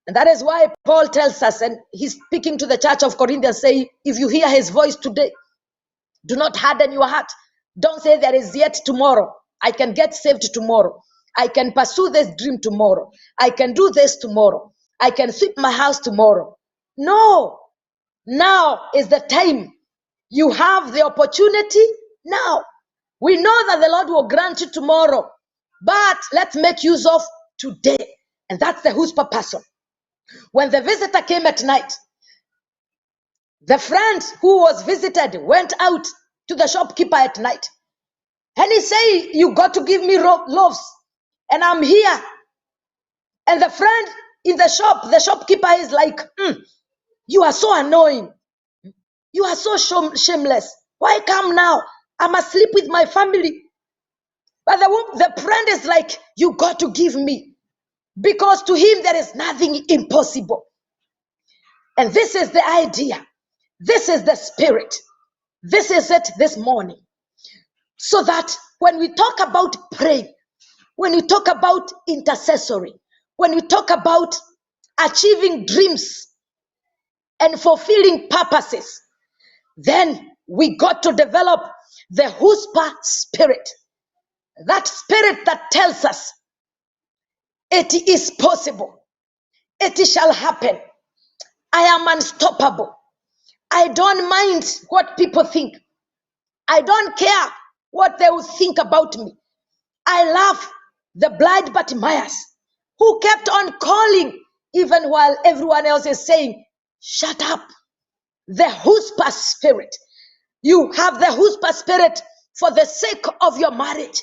And that is why Paul tells us, and he's speaking to the church of Corinthians, say, if you hear his voice today, do not harden your heart. Don't say there is yet tomorrow. I can get saved tomorrow. I can pursue this dream tomorrow. I can do this tomorrow. I can sweep my house tomorrow. No. Now is the time. You have the opportunity now. We know that the Lord will grant you tomorrow, but let's make use of today. And that's the husband person. When the visitor came at night, the friend who was visited went out to the shopkeeper at night. And he said, you got to give me loaves. And I'm here. And the friend in the shop, the shopkeeper is like, you are so annoying. You are so shameless. Why come now? I'm asleep with my family. But the friend is like, you got to give me. Because to him there is nothing impossible. And this is the idea. This is the spirit. This is it this morning. So that when we talk about praying, when we talk about intercessory, when we talk about achieving dreams and fulfilling purposes, then we got to develop the huspa spirit. That spirit that tells us it is possible. It shall happen. I am unstoppable. I don't mind what people think. I don't care what they will think about me. I love the blind Bartimaeus who kept on calling even while everyone else is saying, shut up. The huspa spirit. You have the huspa spirit for the sake of your marriage.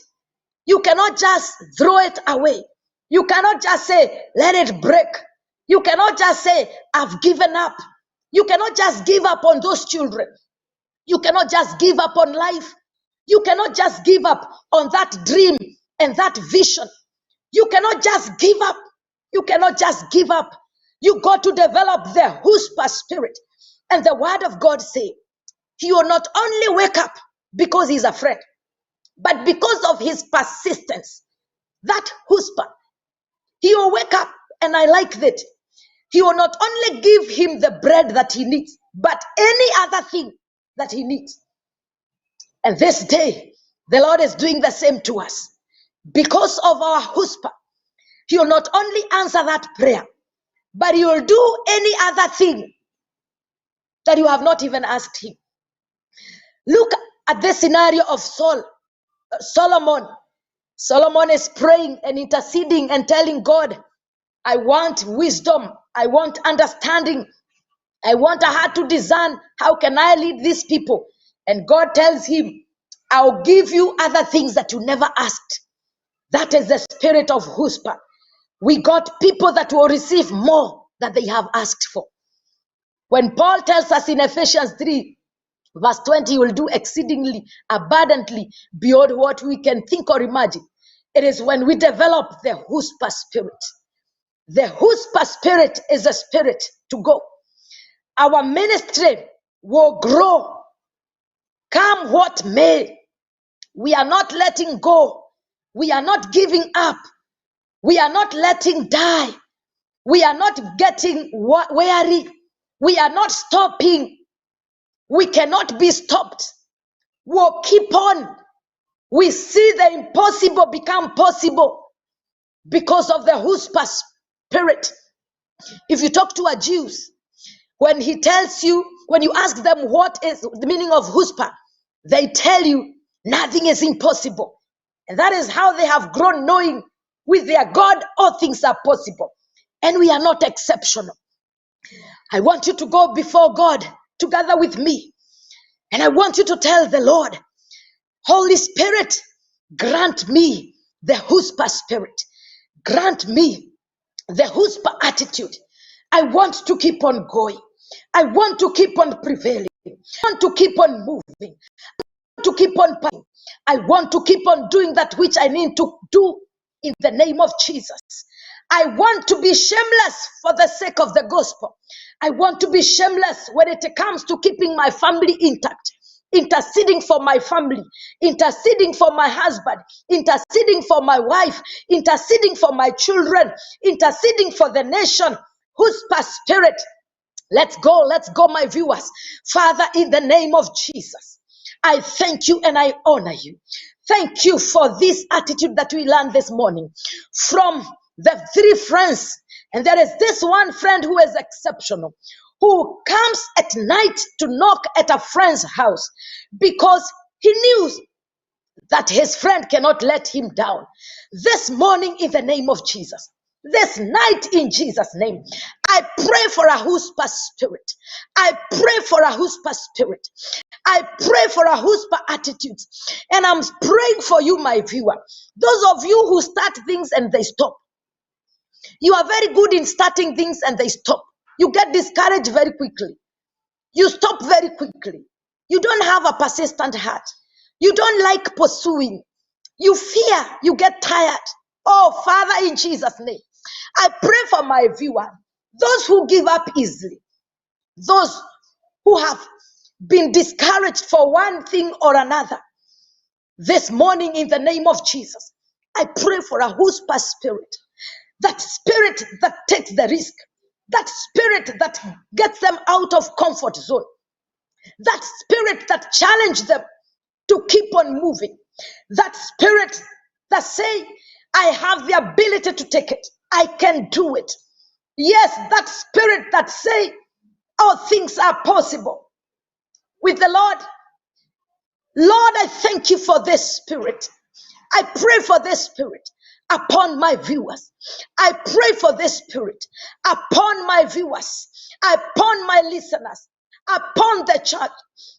You cannot just throw it away. You cannot just say, let it break. You cannot just say, I've given up. You cannot just give up on those children. You cannot just give up on life. You cannot just give up on that dream and that vision. You cannot just give up. You cannot just give up. You got to develop the huspa spirit. And the word of God says he will not only wake up because he's afraid, but because of his persistence, that chutzpah, he will wake up, and I like that. He will not only give him the bread that he needs, but any other thing that he needs. And this day, the Lord is doing the same to us. Because of our chutzpah, he will not only answer that prayer, but he will do any other thing that you have not even asked him. Look at the scenario of Solomon. Solomon is praying and interceding and telling God, I want wisdom, I want understanding, I want a heart to discern. How can I lead these people? And God tells him, I'll give you other things that you never asked. That is the spirit of chutzpah. We got people that will receive more than they have asked for. When Paul tells us in Ephesians 3, verse 20, he will do exceedingly abundantly beyond what we can think or imagine. It is when we develop the chutzpah spirit. The chutzpah spirit is a spirit to go. Our ministry will grow, come what may. We are not letting go. We are not giving up. We are not letting die. We are not getting weary. We are not stopping. We cannot be stopped. We'll keep on. We see the impossible become possible because of the chutzpah spirit. If you talk to a Jew, when he tells you, when you ask them what is the meaning of chutzpah, they tell you nothing is impossible. And that is how they have grown, knowing with their God all things are possible. And we are not exceptional. I want you to go before God together with me. And I want you to tell the Lord, Holy Spirit, grant me the chutzpah spirit. Grant me the chutzpah attitude. I want to keep on going. I want to keep on prevailing. I want to keep on moving. I want to keep on praying. I want to keep on doing that which I need to do in the name of Jesus. I want to be shameless for the sake of the gospel. I want to be shameless when it comes to keeping my family intact, interceding for my family, interceding for my husband, interceding for my wife, interceding for my children, interceding for the nation. Chutzpah spirit. Let's go, my viewers. Father, in the name of Jesus, I thank you and I honor you. Thank you for this attitude that we learned this morning from the three friends. And there is this one friend who is exceptional, who comes at night to knock at a friend's house because he knew that his friend cannot let him down. This morning, in the name of Jesus, this night in Jesus' name, I pray for a chutzpah spirit. I pray for a chutzpah spirit. I pray for a chutzpah attitude. And I'm praying for you, my viewer. Those of you who start things and they stop. You are very good in starting things and they stop. You get discouraged very quickly. You stop very quickly. You don't have a persistent heart. You don't like pursuing. You fear. You get tired. Oh, Father, in Jesus' name, I pray for my viewer, those who give up easily, those who have been discouraged for one thing or another. This morning, in the name of Jesus, I pray for a chutzpah spirit, that spirit that takes the risk, that spirit that gets them out of comfort zone, that spirit that challenges them to keep on moving, that spirit that say, I have the ability to take it, I can do it. Yes, that spirit that say, all things are possible with the Lord. Lord, I thank you for this spirit. I pray for this spirit upon my viewers. I pray for this spirit upon my viewers, upon my listeners, upon the church.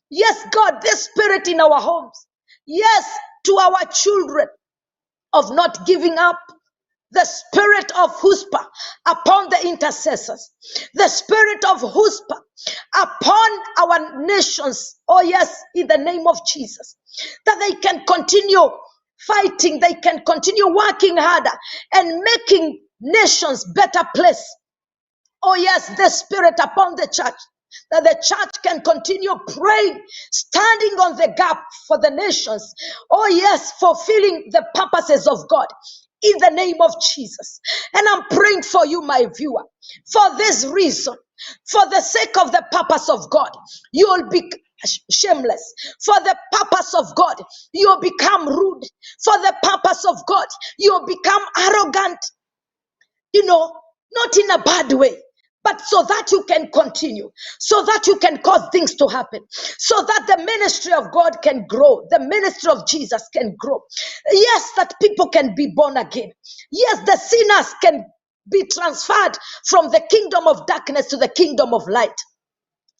Yes, God, this spirit in our homes. Yes, to our children, of not giving up. The spirit of chutzpah upon the intercessors. The spirit of chutzpah upon our nations. Oh yes, in the name of Jesus. That they can continue fighting. They can continue working harder and making nations better place. Oh yes, the spirit upon the church. that the church can continue praying, standing on the gap for the nations. Oh yes, fulfilling the purposes of God in the name of Jesus. And I'm praying for you, my viewer, for this reason, for the sake of the purpose of God, you will be shameless. For the purpose of God, you'll become rude. For the purpose of God, you'll become arrogant, not in a bad way, but so that you can continue, so that you can cause things to happen, so that the ministry of God can grow, the ministry of Jesus can grow. Yes, that people can be born again. Yes, the sinners can be transferred from the kingdom of darkness to the kingdom of light.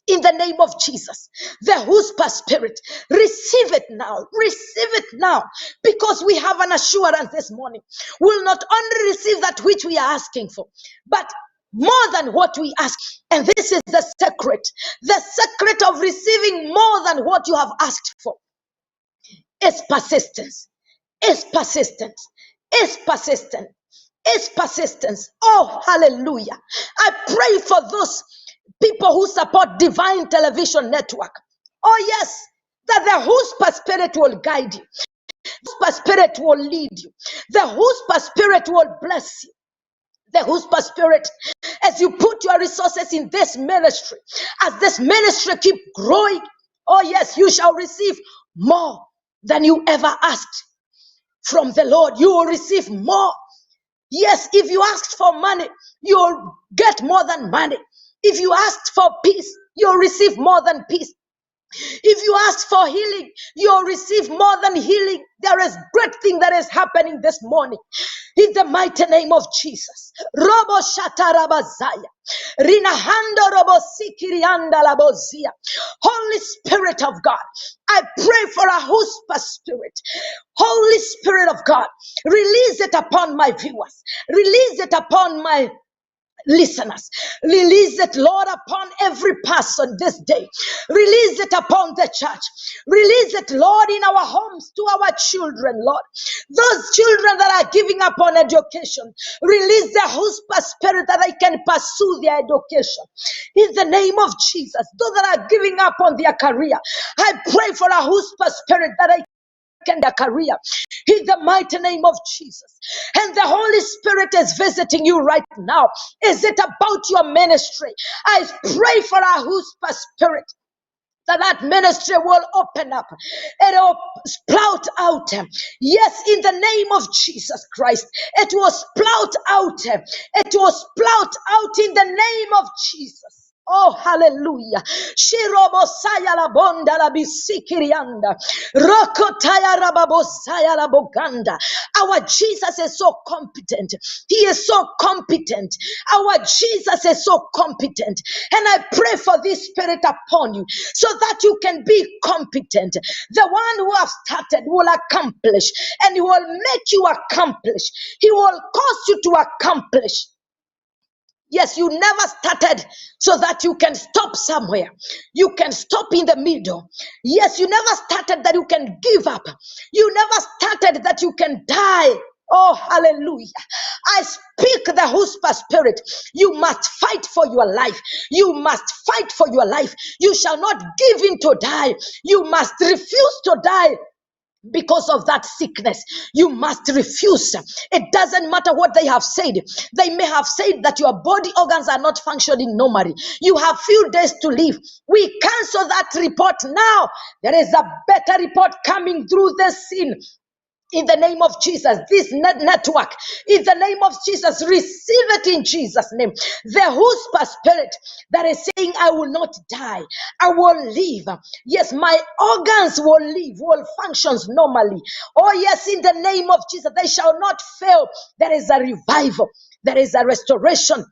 In the name of Jesus, the Huspa spirit, receive it now, because we have an assurance this morning. We'll not only receive that which we are asking for, but more than what we ask. And this is the secret of receiving more than what you have asked for. Is persistence, is persistence, is persistence, is persistence. Oh, hallelujah. I pray for those people who support Divine Television Network. Oh yes, that the Huspa spirit will guide you. The Huspa spirit will lead you. The Huspa spirit will bless you. The Huspa spirit, as you put your resources in this ministry, as this ministry keep growing, oh yes, you shall receive more than you ever asked from the Lord. You will receive more. Yes, if you asked for money, you'll get more than money. If you asked for peace, you'll receive more than peace. If you ask for healing, you'll receive more than healing. There is great thing that is happening this morning. In the mighty name of Jesus. Robo shatarabazaya. Rinahando robo sikirianda labozia. Holy Spirit of God, I pray for a Huspa spirit. Holy Spirit of God, release it upon my viewers. Release it upon my listeners. Release it, Lord, upon every person this day. Release it upon the church. Release it, Lord, in our homes, to our children, Lord. Those children that are giving up on education, release the Huspa spirit that they can pursue their education. In the name of Jesus, those that are giving up on their career, I pray for a Huspa spirit that I can their career in the mighty name of Jesus. And the Holy Spirit is visiting you right now. Is it about your ministry? I pray for a Huspa spirit that ministry will open up. It will sprout out. Yes, in the name of Jesus Christ, it will sprout out. It will sprout out in the name of Jesus. Oh, hallelujah. Shirobosaya la bonda la bisikirianda. Rokotaya rababosaya la boganda. Our Jesus is so competent. He is so competent. Our Jesus is so competent. And I pray for this spirit upon you so that you can be competent. The one who has started will accomplish, and he will make you accomplish. He will cause you to accomplish. Yes, you never started so that you can stop somewhere. You can stop in the middle. Yes, you never started that you can give up. You never started that you can die. Oh, hallelujah. I speak the Huspa spirit. You must fight for your life. You must fight for your life. You shall not give in to die. You must refuse to die. Because of that sickness, you must refuse. It doesn't matter what they have said. They may have said that your body organs are not functioning normally. You have few days to live. We cancel that report now. There is a better report coming through the scene. In the name of Jesus, this network, in the name of Jesus, receive it in Jesus' name. The Huspa spirit that is saying, I will not die, I will live. Yes, my organs will live, will function normally. Oh yes, in the name of Jesus, they shall not fail. There is a revival, there is a restoration.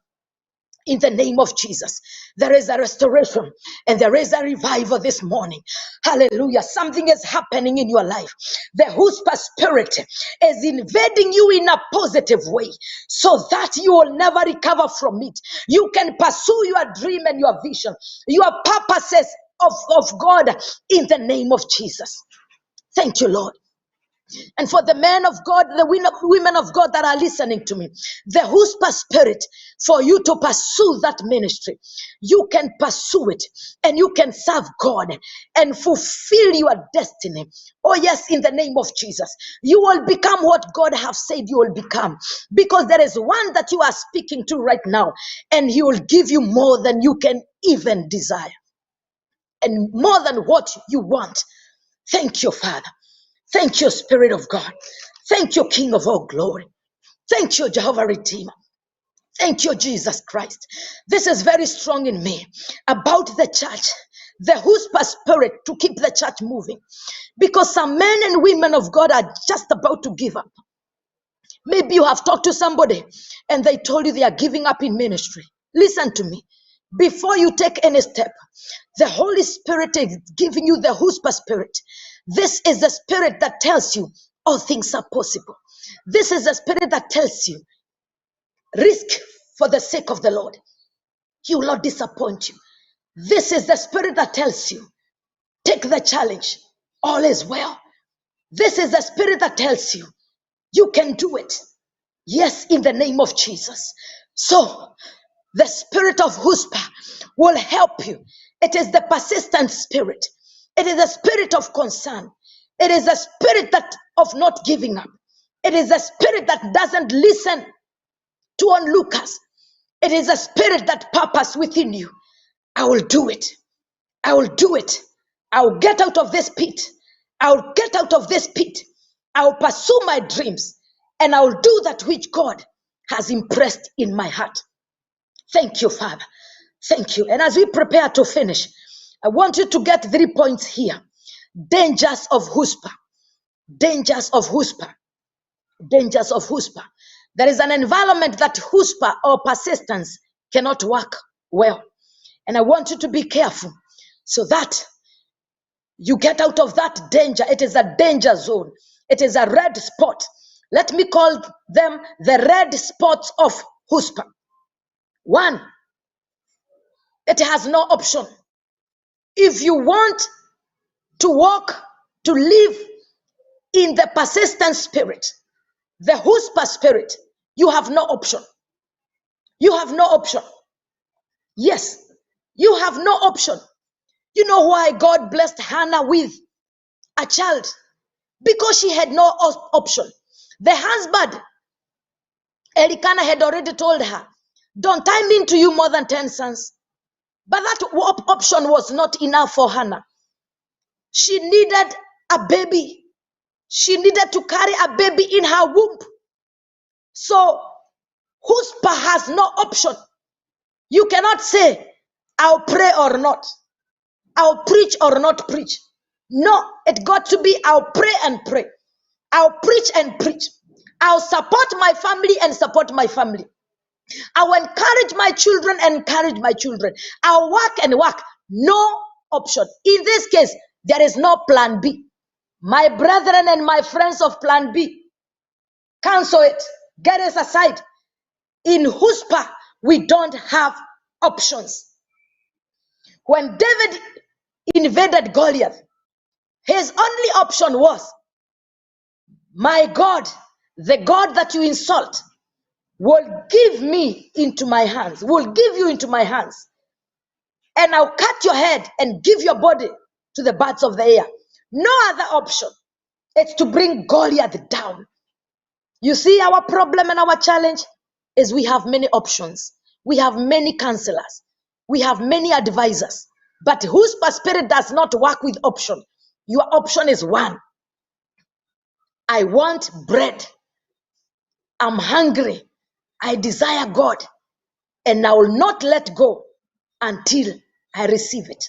In the name of Jesus, there is a restoration and there is a revival this morning. Hallelujah. Something is happening in your life. The Huspa spirit is invading you in a positive way so that you will never recover from it. You can pursue your dream and your vision, your purposes of God in the name of Jesus. Thank you, Lord. And for the men of God, the women of God that are listening to me, the whisper spirit for you to pursue that ministry. You can pursue it and you can serve God and fulfill your destiny. Oh yes, in the name of Jesus, you will become what God have said you will become, because there is one that you are speaking to right now, and he will give you more than you can even desire and more than what you want. Thank you, Father. Thank you, Spirit of God. Thank you, King of all glory. Thank you, Jehovah Redeemer. Thank you, Jesus Christ. This is very strong in me about the church, the whisper spirit to keep the church moving. Because some men and women of God are just about to give up. Maybe you have talked to somebody and they told you they are giving up in ministry. Listen to me. Before you take any step, the Holy Spirit is giving you the whisper spirit. This is the spirit that tells you all things are possible. This is the spirit that tells you risk for the sake of the Lord. He will not disappoint you. This is the spirit that tells you take the challenge. All is well. This is the spirit that tells you you can do it. Yes, in the name of Jesus. So, the spirit of whisper will help you. It is the persistent spirit. It is a spirit of concern. It is a spirit that of not giving up. It is a spirit that doesn't listen to onlookers. It is a spirit that purpose within you. I will do it. I will do it. I'll get out of this pit. I'll get out of this pit. I'll pursue my dreams and I'll do that which God has impressed in my heart. Thank you, Father. Thank you. And as we prepare to finish, I want you to get 3 points here. Dangers of whisper. Dangers of whisper. Dangers of whisper. There is an environment that whisper or persistence cannot work well. And I want you to be careful so that you get out of that danger. It is a danger zone. It is a red spot. Let me call them the red spots of whisper. 1, it has no option. If you want to walk, to live in the persistent spirit, the whisper spirit, you have no option. You have no option. Yes, you have no option. You know why God blessed Hannah with a child? Because she had no option. The husband, Elkanah, had already told her, don't I mean to you more than 10 sons? But that option was not enough for Hannah. She needed a baby. She needed to carry a baby in her womb. So, whisper has no option. You cannot say, I'll pray or not. I'll preach or not preach. No, it got to be, I'll pray and pray. I'll preach and preach. I'll support my family and support my family. I'll encourage my children and encourage my children. I'll work and work. No option. In this case, there is no plan B. My brethren and my friends of plan B, cancel it. Get it aside. In whisper, we don't have options. When David invaded Goliath, his only option was, my God, the God that you insult, will give me into my hands, will give you into my hands. And I'll cut your head and give your body to the birds of the air. No other option. It's to bring Goliath down. You see, our problem and our challenge is we have many options. We have many counselors. We have many advisors. But whose spirit does not work with option? Your option is one. I want bread. I'm hungry. I desire God. And I will not let go until I receive it.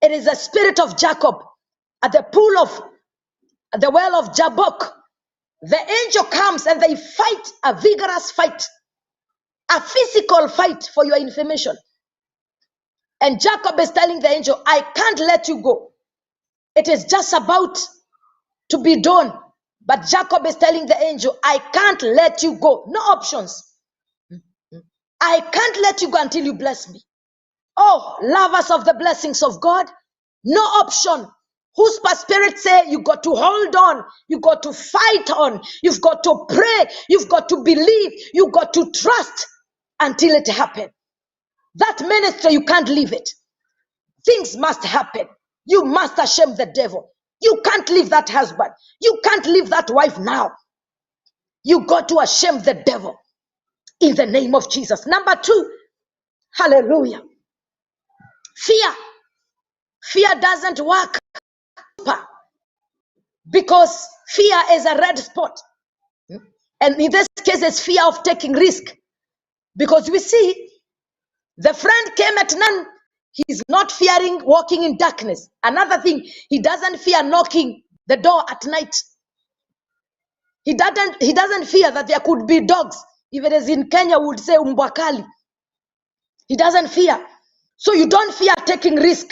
It is the spirit of Jacob at the pool of the well of Jabbok. The angel comes and they fight a vigorous fight, a physical fight, for your information. And Jacob is telling the angel, I can't let you go. It is just about to be done. But Jacob is telling the angel, I can't let you go. No options. I can't let you go until you bless me. Oh, lovers of the blessings of God, no option. Whose spirit say you got to hold on, you got to fight on, you've got to pray, you've got to believe, you got to trust until it happens. That ministry, you can't leave it. Things must happen. You must shame the devil. You can't leave that husband. You can't leave that wife now. You got to shame the devil in the name of Jesus. Number 2, hallelujah. Fear. Fear doesn't work because fear is a red spot. And in this case, it's fear of taking risk. Because we see the friend came at 9. He's not fearing walking in darkness. Another thing, he doesn't fear knocking the door at night. He doesn't fear that there could be dogs. If it is in Kenya, we would say umbwakali. He doesn't fear. So you don't fear taking risk.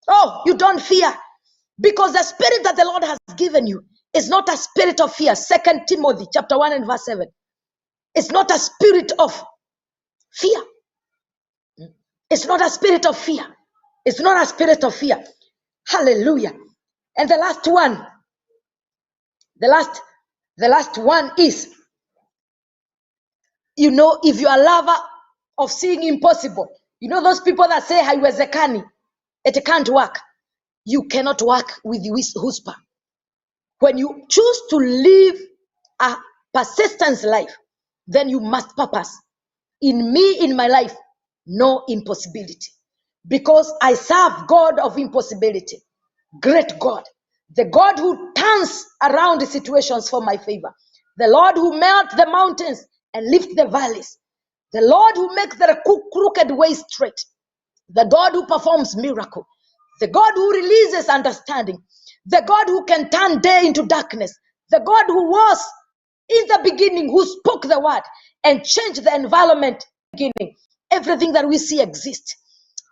Oh, you don't fear. Because the spirit that the Lord has given you is not a spirit of fear. 2 Timothy chapter 1 and verse 7. It's not a spirit of fear. It's not a spirit of fear. It's not a spirit of fear. Hallelujah. And the last one, the last one is, if you are a lover of seeing impossible, those people that say haiwezekani, it can't work. You cannot work with whisper. When you choose to live a persistence life, then you must purpose. In me, in my life, no impossibility. Because I serve God of impossibility. Great God. The God who turns around the situations for my favor. The Lord who melts the mountains and lifts the valleys. The Lord who makes the crooked way straight. The God who performs miracle. The God who releases understanding. The God who can turn day into darkness. The God who was in the beginning, who spoke the word and changed the environment beginning. Everything that we see exists.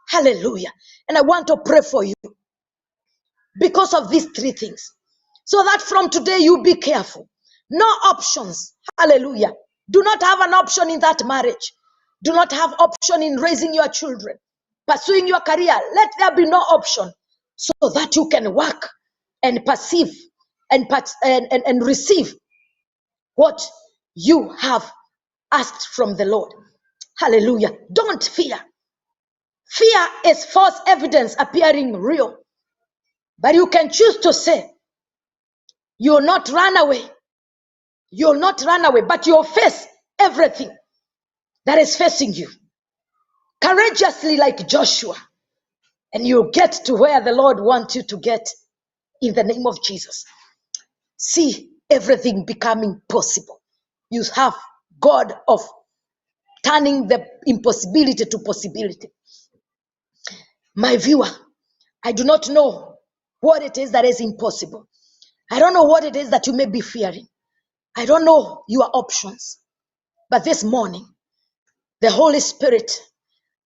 Hallelujah. And I want to pray for you because of these 3 things. So that from today you be careful. No options. Hallelujah. Do not have an option in that marriage. Do not have option in raising your children, pursuing your career. Let there be no option so that you can work and perceive and receive what you have asked from the Lord. Hallelujah. Don't fear. Fear is false evidence appearing real. But you can choose to say, you'll not run away. You'll not run away, but you'll face everything that is facing you. Courageously like Joshua. And you'll get to where the Lord wants you to get in the name of Jesus. See everything becoming possible. You have God of turning the impossibility to possibility. My viewer, I do not know what it is that is impossible. I don't know what it is that you may be fearing. I don't know your options. But this morning, the Holy Spirit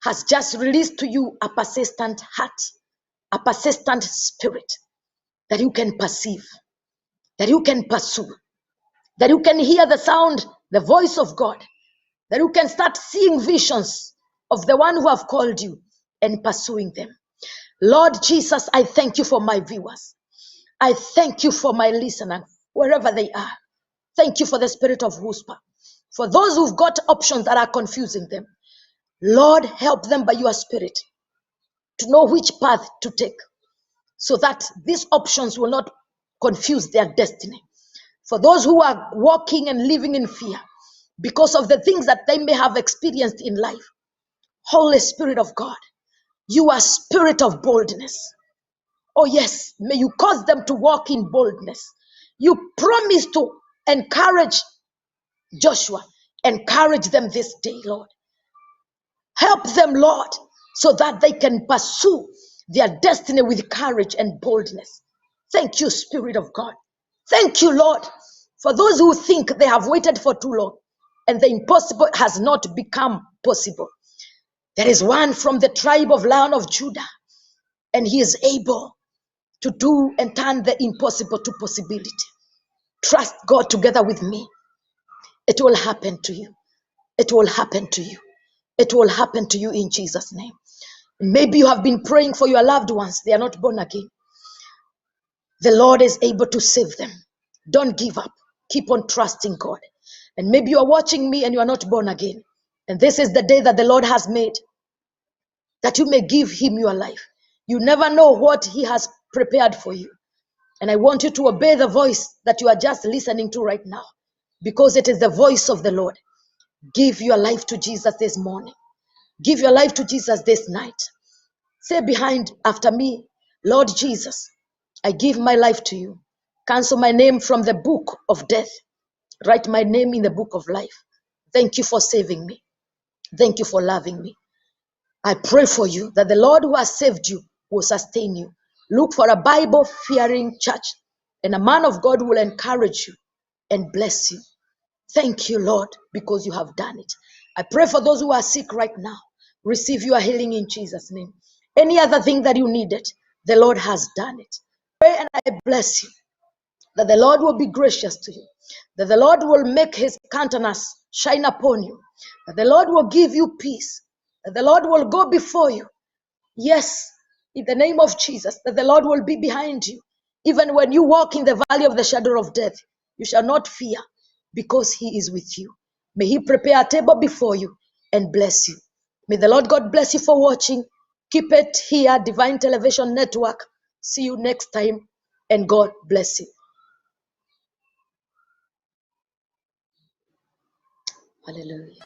has just released to you a persistent heart, a persistent spirit that you can perceive, that you can pursue, that you can hear the sound, the voice of God, that you can start seeing visions of the one who have called you and pursuing them. Lord Jesus, I thank you for my viewers. I thank you for my listeners, wherever they are. Thank you for the spirit of whisper. For those who've got options that are confusing them, Lord, help them by your spirit to know which path to take so that these options will not confuse their destiny. For those who are walking and living in fear because of the things that they may have experienced in life, Holy Spirit of God, you are spirit of boldness. Oh yes, may you cause them to walk in boldness. You promise to encourage Joshua. Encourage them this day, Lord. Help them, Lord, so that they can pursue their destiny with courage and boldness. Thank you, Spirit of God. Thank you, Lord, for those who think they have waited for too long and the impossible has not become possible. There is one from the tribe of Lion of Judah, and he is able to do and turn the impossible to possibility. Trust God together with me. It will happen to you. It will happen to you. It will happen to you in Jesus' name. Maybe you have been praying for your loved ones. They are not born again. the Lord is able to save them. Don't give up. Keep on trusting God. And maybe you are watching me and you are not born again. And this is the day that the Lord has made, that you may give him your life. You never know what he has prepared for you. And I want you to obey the voice that you are just listening to right now, because it is the voice of the Lord. Give your life to Jesus this morning. Give your life to Jesus this night. Say behind after me, Lord Jesus, I give my life to you. Cancel my name from the book of death. Write my name in the book of life. Thank you for saving me. Thank you for loving me. I pray for you that the Lord who has saved you will sustain you. Look for a Bible-fearing church, and a man of God will encourage you and bless you. Thank you, Lord, because you have done it. I pray for those who are sick right now. Receive your healing in Jesus' name. Any other thing that you needed, the Lord has done it. Pray and I bless you, that the Lord will be gracious to you, that the Lord will make his countenance shine upon you, that the Lord will give you peace, that the Lord will go before you. Yes, in the name of Jesus, that the Lord will be behind you. Even when you walk in the valley of the shadow of death, you shall not fear, because he is with you. May he prepare a table before you and bless you. May the Lord God bless you for watching. Keep it here, Divine Television Network. See you next time, and God bless you. Hallelujah.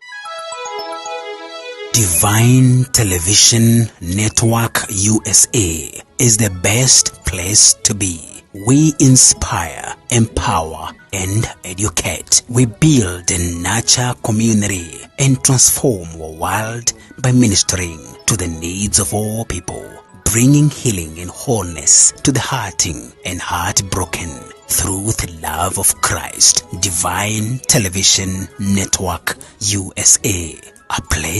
Divine Television Network USA is the best place to be. We inspire, empower, and educate. We build and nurture community and transform our world by ministering to the needs of all people, bringing healing and wholeness to the hurting and heartbroken through the love of Christ. Divine Television Network USA, a place